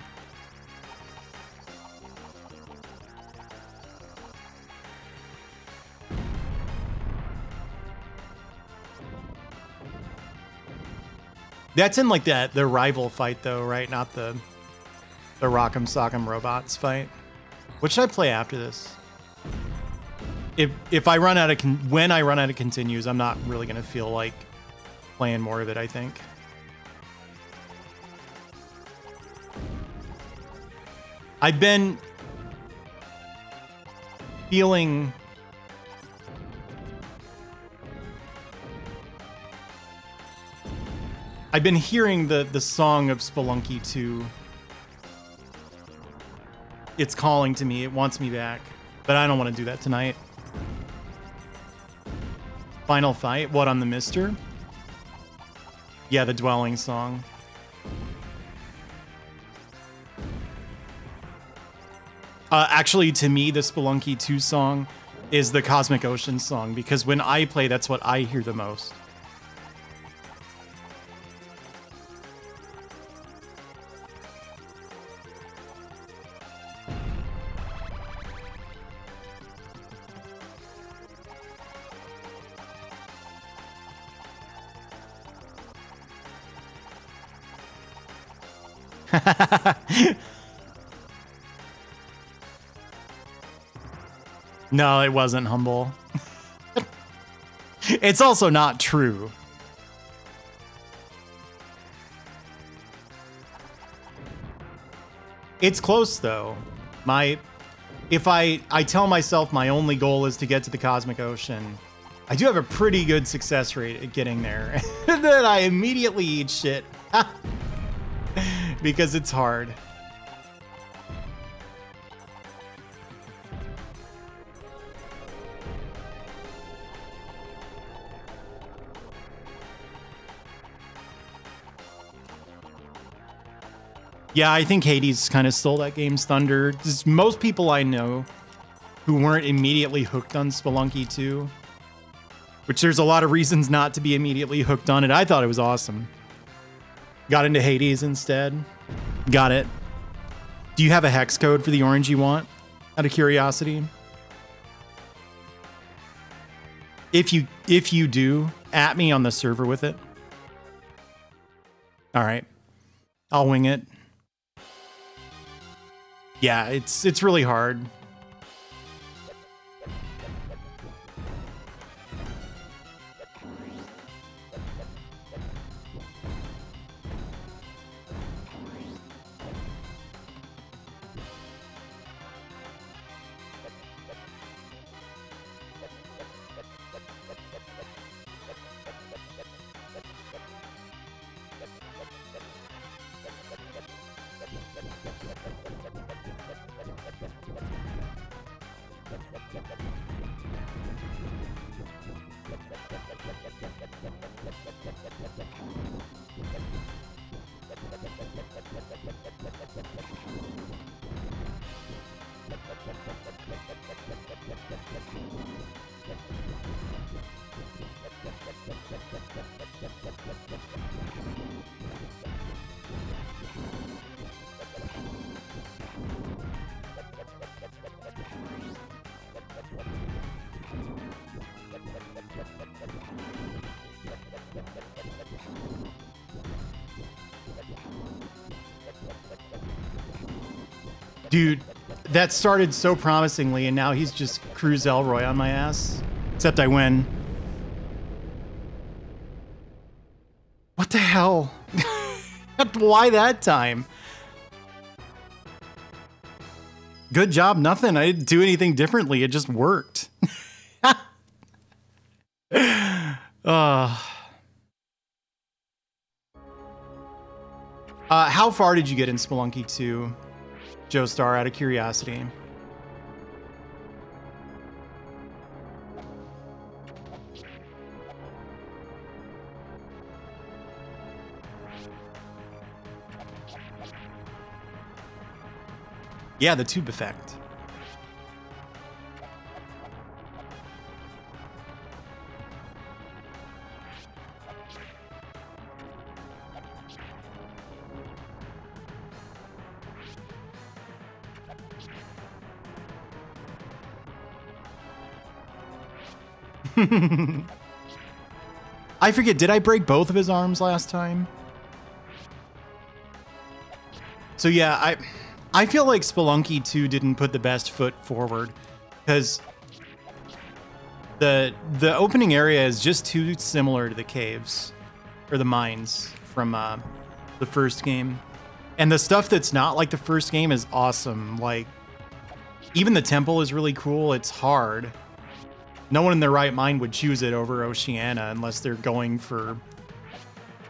[SPEAKER 1] That's in like the rival fight though, right? Not the Rock'em Sock'em Robots fight. What should I play after this? If I run out of when I run out of continues, I'm not really gonna feel like playing more of it, I think. I've been feeling I've been hearing the song of Spelunky 2. It's calling to me. It wants me back. But I don't want to do that tonight. Final fight? What, on the Mister? Yeah, the Dwelling song. Actually, to me, the Spelunky 2 song is the Cosmic Ocean song, because when I play, that's what I hear the most. No, it wasn't humble. It's also not true. It's close though. If I tell myself my only goal is to get to the Cosmic Ocean, I do have a pretty good success rate at getting there. Then I immediately eat shit. Because it's hard. Yeah, I think Hades kind of stole that game's thunder. Just most people I know who weren't immediately hooked on Spelunky 2, which there's a lot of reasons not to be immediately hooked on it. I thought it was awesome. Got into Hades instead. Got it. Do you have a hex code for the orange you want? Out of curiosity. If you do, at me on the server with it. All right. I'll wing it. Yeah, it's really hard. Dude, that started so promisingly, and now he's just Cruz Elroy on my ass. Except I win. What the hell? Why that time? Good job, nothing. I didn't do anything differently. It just worked. How far did you get in Spelunky 2? Joe Star, out of curiosity. Yeah, the tube effect. I forget, did I break both of his arms last time? So yeah, I feel like Spelunky 2 didn't put the best foot forward, because the opening area is just too similar to the caves, or the mines from the first game. And the stuff that's not like the first game is awesome. Like, even the temple is really cool. It's hard. No one in their right mind would choose it over Oceania unless they're going for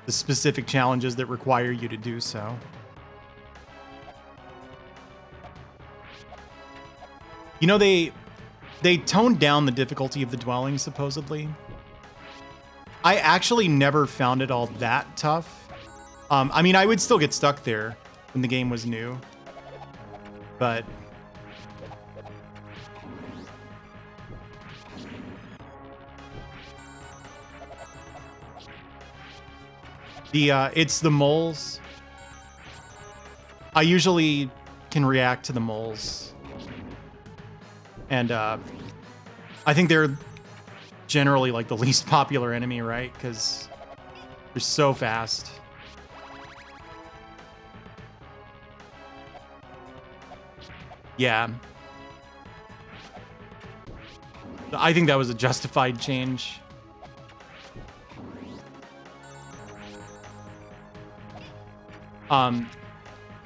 [SPEAKER 1] the specific challenges that require you to do so. You know, they toned down the difficulty of the dwelling, supposedly. I actually never found it all that tough. I mean, I would still get stuck there when the game was new, but it's the moles. I usually can react to the moles. And I think they're generally like the least popular enemy, right? Because they're so fast. Yeah. I think that was a justified change.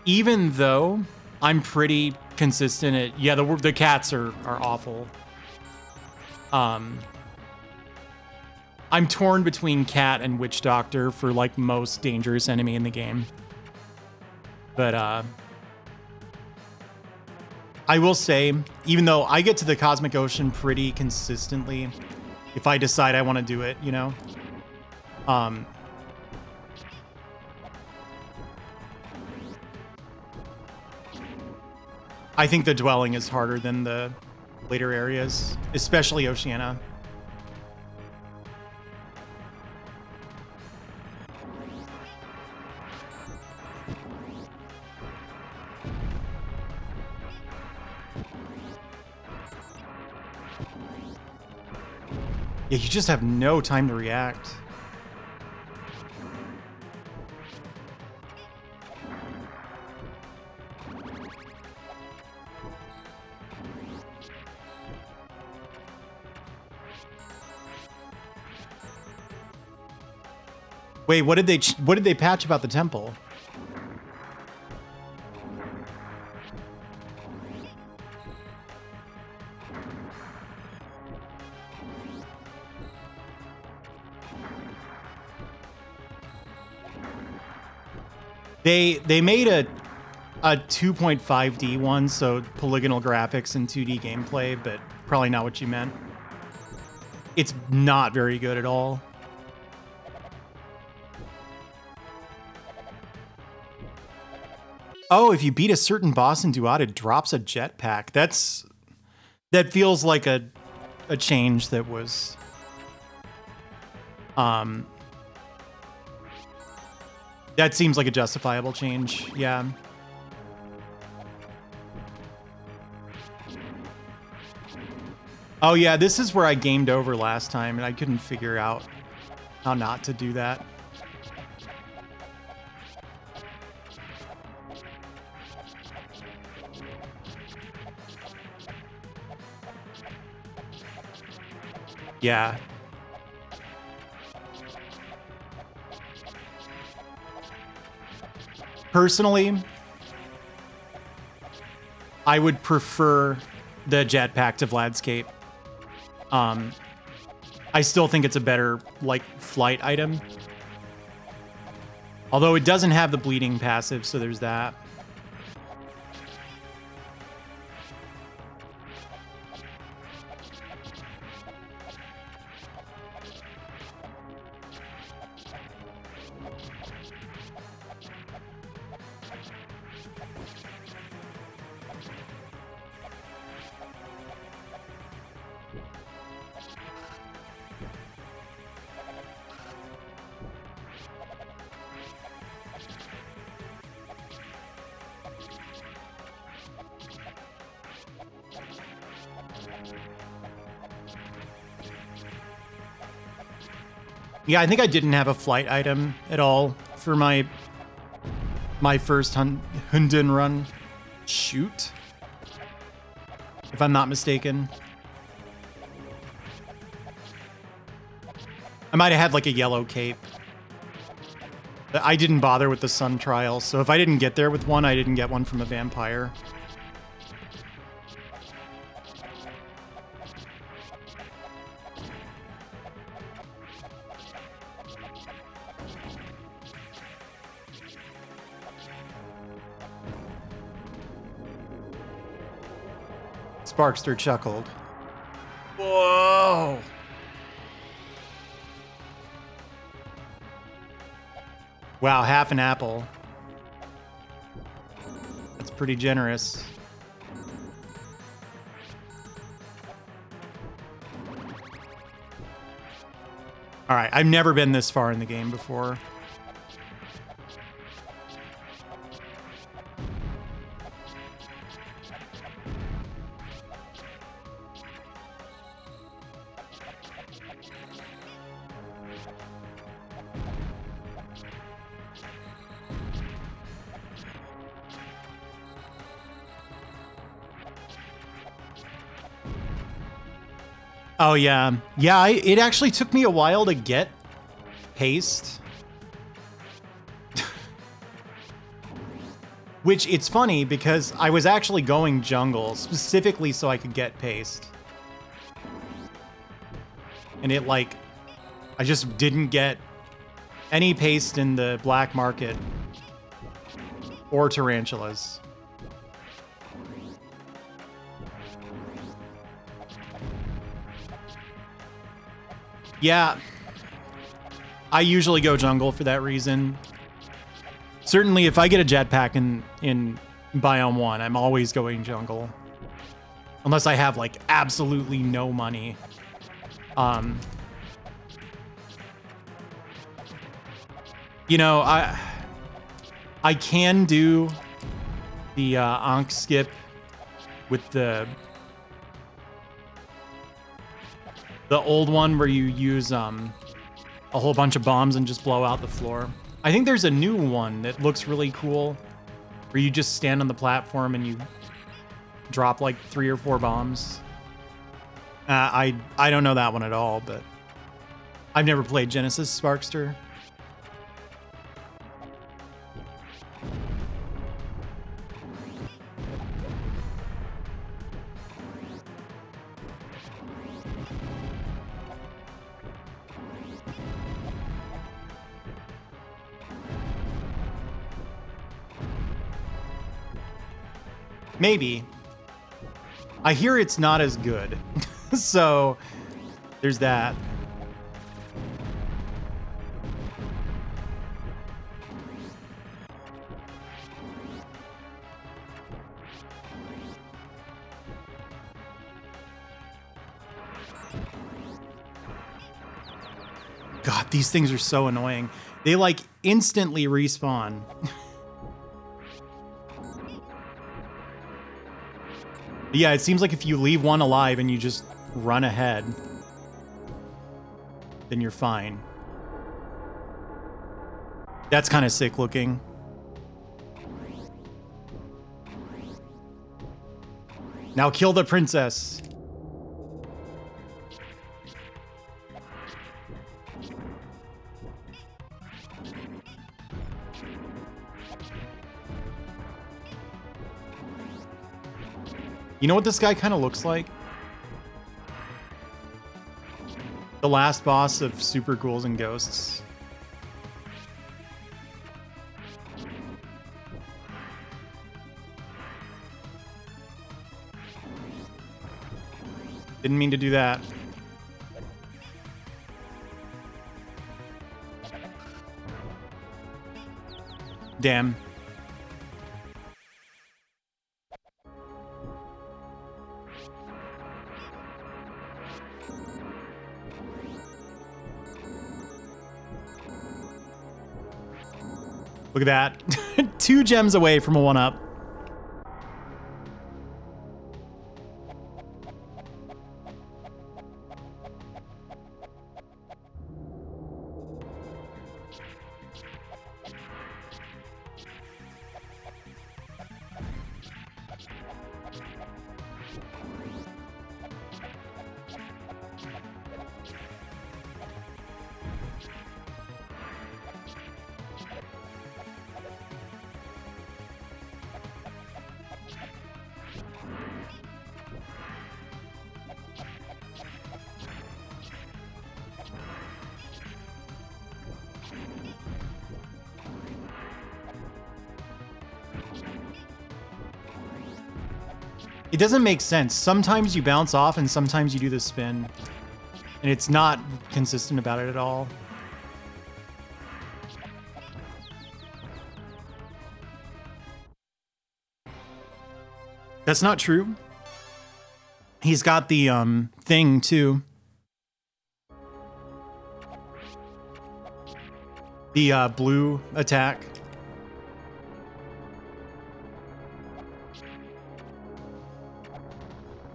[SPEAKER 1] Even though I'm pretty consistent at, yeah, the cats are awful. I'm torn between cat and witch doctor for like most dangerous enemy in the game. But I will say, even though I get to the Cosmic Ocean pretty consistently, if I decide I want to do it, you know, I think the dwelling is harder than the later areas, especially Oceania. Yeah, you just have no time to react. Wait, what did they patch about the temple? They made a 2.5D one, so polygonal graphics and 2D gameplay, but probably not what you meant. It's not very good at all. Oh, if you beat a certain boss in Duat, it drops a jetpack. That feels like a change that was that seems like a justifiable change. Yeah. Oh yeah, this is where I gamed over last time and I couldn't figure out how not to do that. Yeah. Personally, I would prefer the jetpack to Vladscape. I still think it's a better, like, flight item. Although it doesn't have the bleeding passive, so there's that. Yeah, I think I didn't have a flight item at all for my first Hunden run. Shoot. If I'm not mistaken. I might have had like a yellow cape. I didn't bother with the sun trial, so if I didn't get there with one, I didn't get one from a vampire. Sparkster chuckled. Whoa! Wow, half an apple. That's pretty generous. All right, I've never been this far in the game before. Oh, yeah. Yeah, it actually took me a while to get paste. Which, it's funny, because I was actually going jungle, specifically so I could get paste. And it, like, I just didn't get any paste in the black market. Or tarantulas. Yeah, I usually go jungle for that reason. Certainly, if I get a jetpack in Biome 1, I'm always going jungle. Unless I have, like, absolutely no money. You know, I can do the Ankh skip with the old one where you use a whole bunch of bombs and just blow out the floor. I think there's a new one that looks really cool where you just stand on the platform and you drop like 3 or 4 bombs. I don't know that one at all, but I've never played Genesis Sparkster. Maybe. I hear it's not as good. So, there's that. God, these things are so annoying. They, like, instantly respawn. Yeah, it seems like if you leave one alive and you just run ahead, then you're fine. That's kind of sick looking. Now kill the princess. You know what this guy kind of looks like? The last boss of Super Ghouls and Ghosts. Didn't mean to do that. Damn. Look at that. 2 gems away from a 1-up. It doesn't make sense. Sometimes you bounce off and sometimes you do the spin. And it's not consistent about it at all. That's not true. He's got the thing too. The blue attack.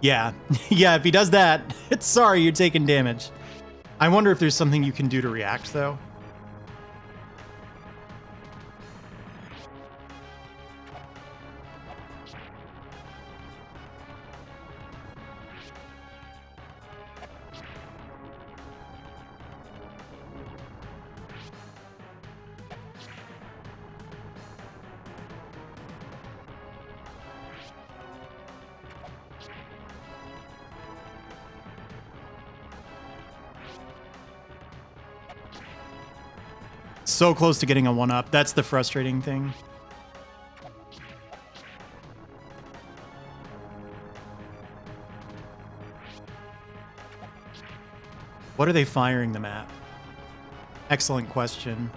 [SPEAKER 1] Yeah. Yeah, if he does that, it's sorry, you're taking damage. I wonder if there's something you can do to react though. So close to getting a 1-up. That's the frustrating thing. What are they firing them at? Excellent question.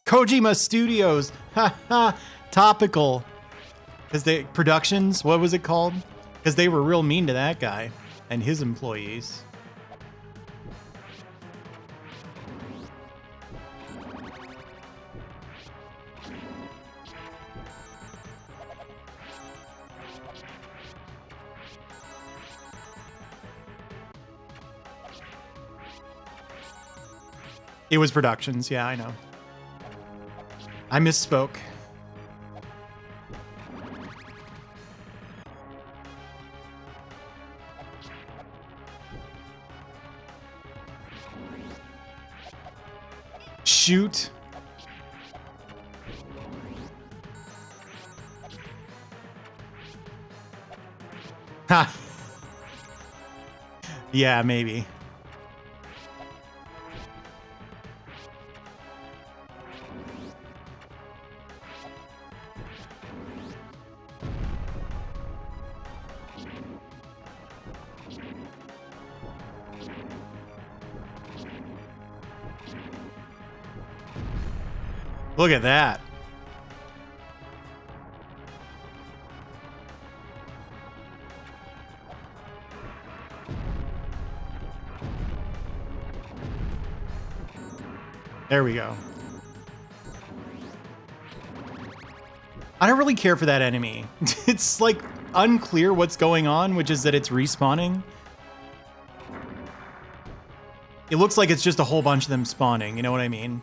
[SPEAKER 1] Kojima Studios. Ha ha. Topical. Because they productions, what was it called? Because they were real mean to that guy and his employees. It was productions, yeah, I know. I misspoke. Shoot. Ha. Yeah, maybe. Look at that. There we go. I don't really care for that enemy. It's like unclear what's going on, which is that it's respawning. It looks like it's just a whole bunch of them spawning, you know what I mean?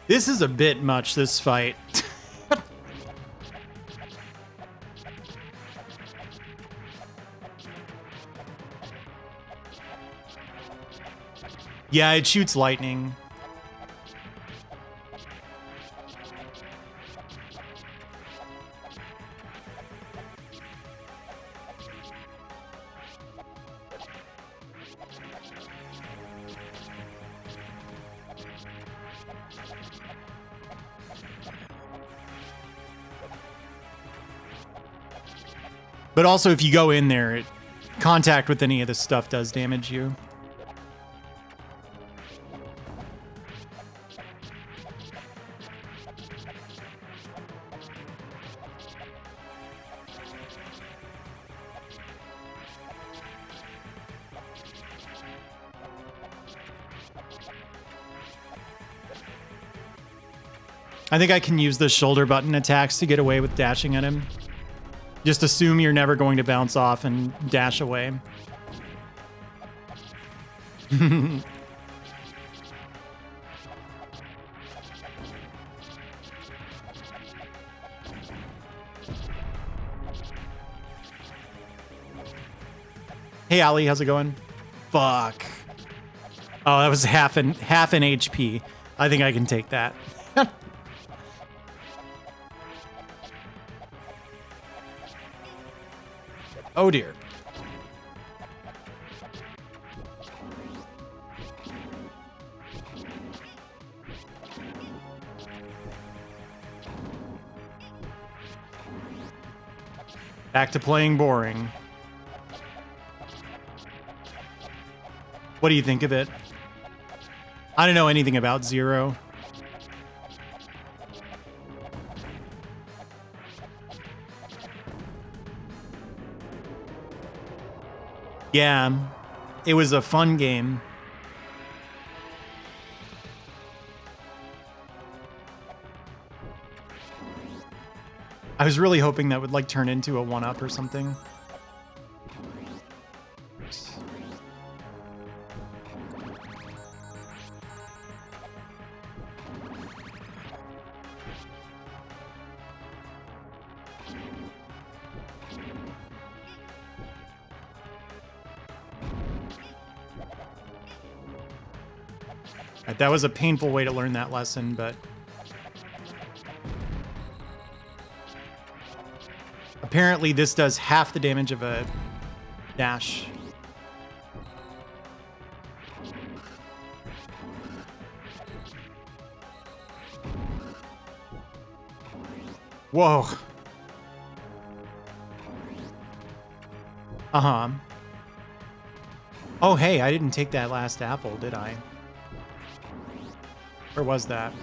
[SPEAKER 1] This is a bit much, this fight. Yeah, it shoots lightning. But also, if you go in there, contact with any of this stuff does damage you. I think I can use the shoulder button attacks to get away with dashing at him. Just assume you're never going to bounce off and dash away. Hey, Ali, how's it going? Fuck. Oh, that was half an HP. I think I can take that. Oh dear. Back to playing boring. What do you think of it? I don't know anything about Zero. Yeah, it was a fun game. I was really hoping that would like turn into a 1-up or something. That was a painful way to learn that lesson, but apparently this does half the damage of a dash. Whoa. Uh-huh. Oh, hey, I didn't take that last apple, did I? Where was that?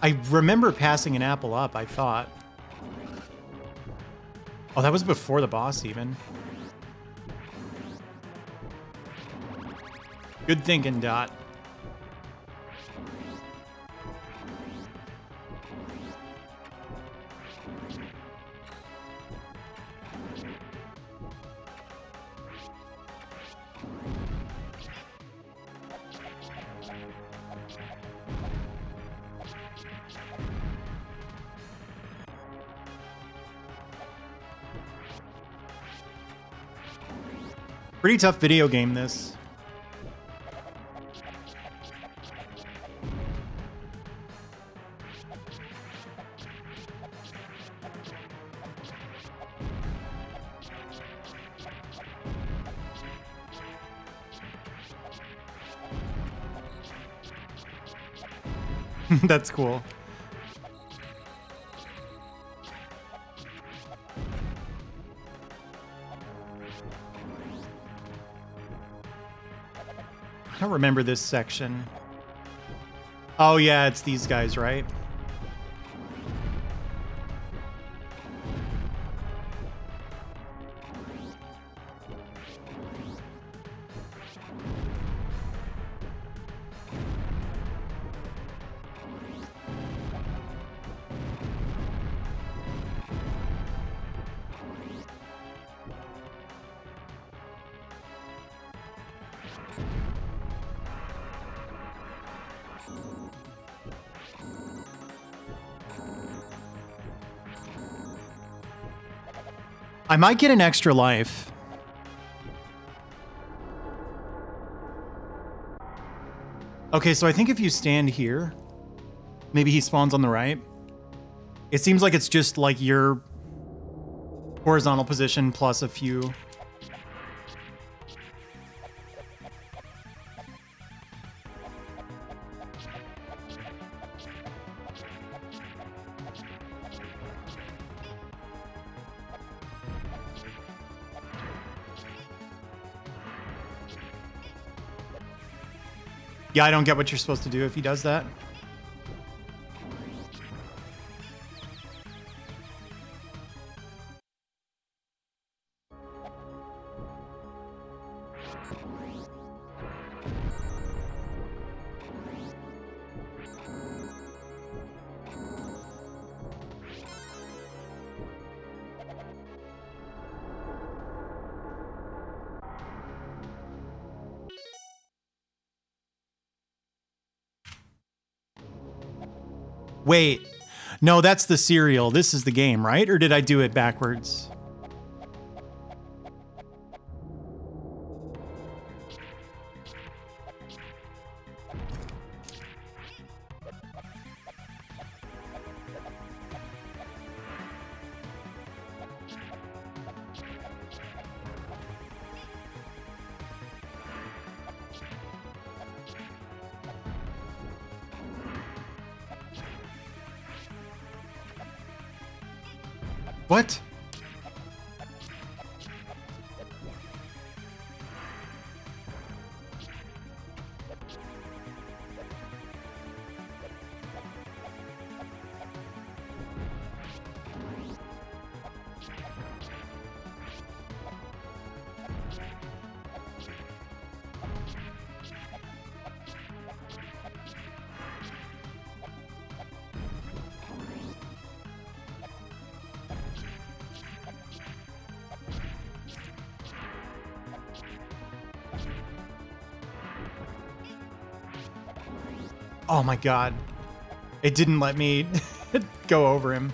[SPEAKER 1] I remember passing an apple up, I thought. Oh, that was before the boss, even. Good thinking, Dot. Pretty tough video game, this. That's cool. I don't remember this section. Oh yeah, it's these guys, right? I might get an extra life. Okay, so I think if you stand here, maybe he spawns on the right. It seems like it's just like your horizontal position plus a few. Yeah, I don't get what you're supposed to do if he does that. Wait. No, that's the cereal. This is the game, right? Or did I do it backwards? What? Oh my god. It didn't let me go over him.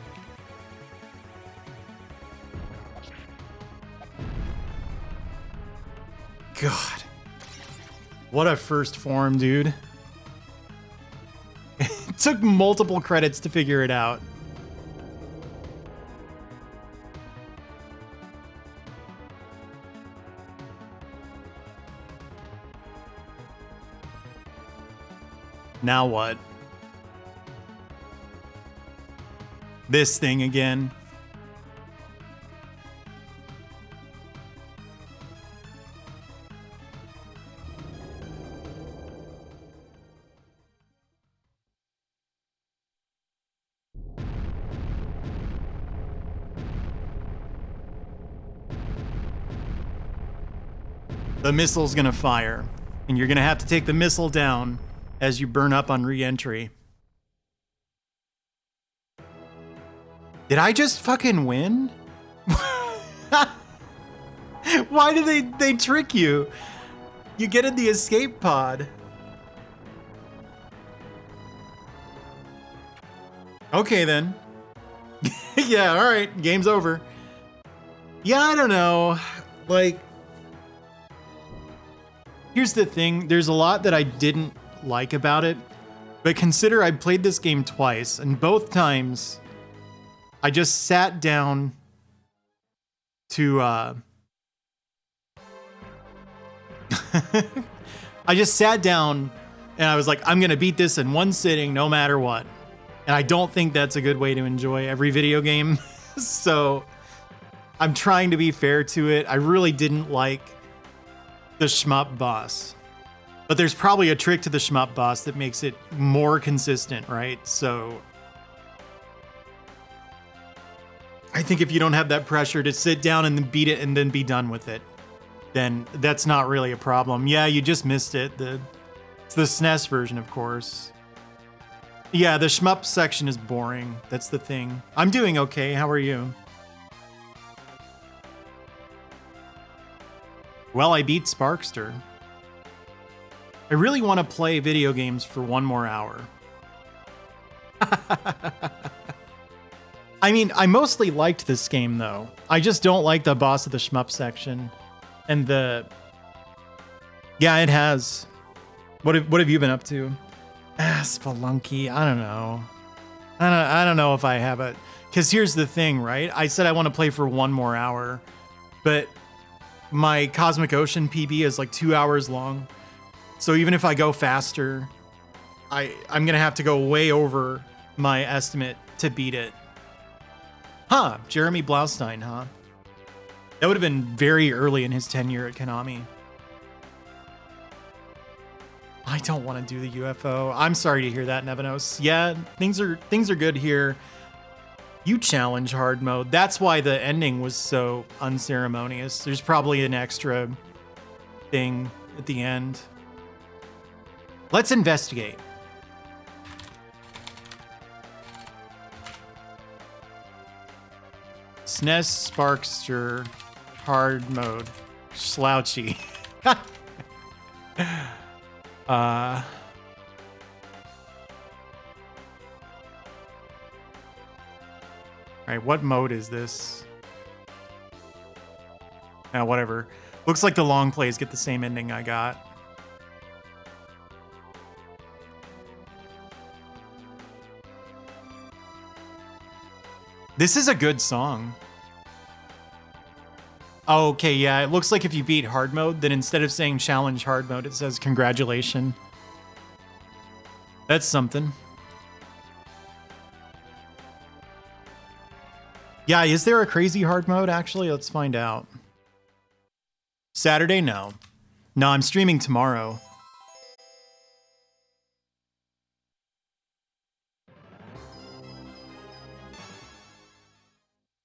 [SPEAKER 1] God. What a first form, dude. It took multiple credits to figure it out. Now what? This thing again. The missile's gonna fire, and you're gonna have to take the missile down as you burn up on re-entry. Did I just fucking win? Why do they trick you? You get in the escape pod. Okay then. Yeah, all right, game's over. Yeah, I don't know. Like, here's the thing. There's a lot that I didn't like about it, but consider I played this game twice, and both times I just sat down to I just sat down and I was like, I'm gonna beat this in one sitting no matter what. And I don't think that's a good way to enjoy every video game. So I'm trying to be fair to it. I really didn't like the shmup boss. But there's probably a trick to the shmup boss that makes it more consistent, right? So I think if you don't have that pressure to sit down and then beat it and then be done with it, then that's not really a problem. Yeah, you just missed it. It's the SNES version, of course. Yeah, the shmup section is boring. That's the thing. I'm doing okay. How are you? Well, I beat Sparkster. I really want to play video games for one more hour. I mean, I mostly liked this game, though. I just don't like the boss of the shmup section. And the... Yeah, it has. What have you been up to? Spelunky, I don't know. I don't know if I have it. Because here's the thing, right? I said I want to play for one more hour. But my Cosmic Ocean PB is like 2 hours long. So even if I go faster, I'm going to have to go way over my estimate to beat it. Huh, Jeremy Blaustein, huh? That would have been very early in his tenure at Konami. I don't want to do the UFO. I'm sorry to hear that, Nevanos. Yeah, things are good here. You challenge hard mode. That's why the ending was so unceremonious. There's probably an extra thing at the end. Let's investigate. SNES Sparkster hard mode. Slouchy. All right, what mode is this? Now, whatever. Looks like the long plays get the same ending I got. This is a good song. Okay, yeah, it looks like if you beat hard mode, then instead of saying challenge hard mode, it says congratulations. That's something. Yeah, is there a crazy hard mode, actually? Let's find out. Saturday, no. No, I'm streaming tomorrow.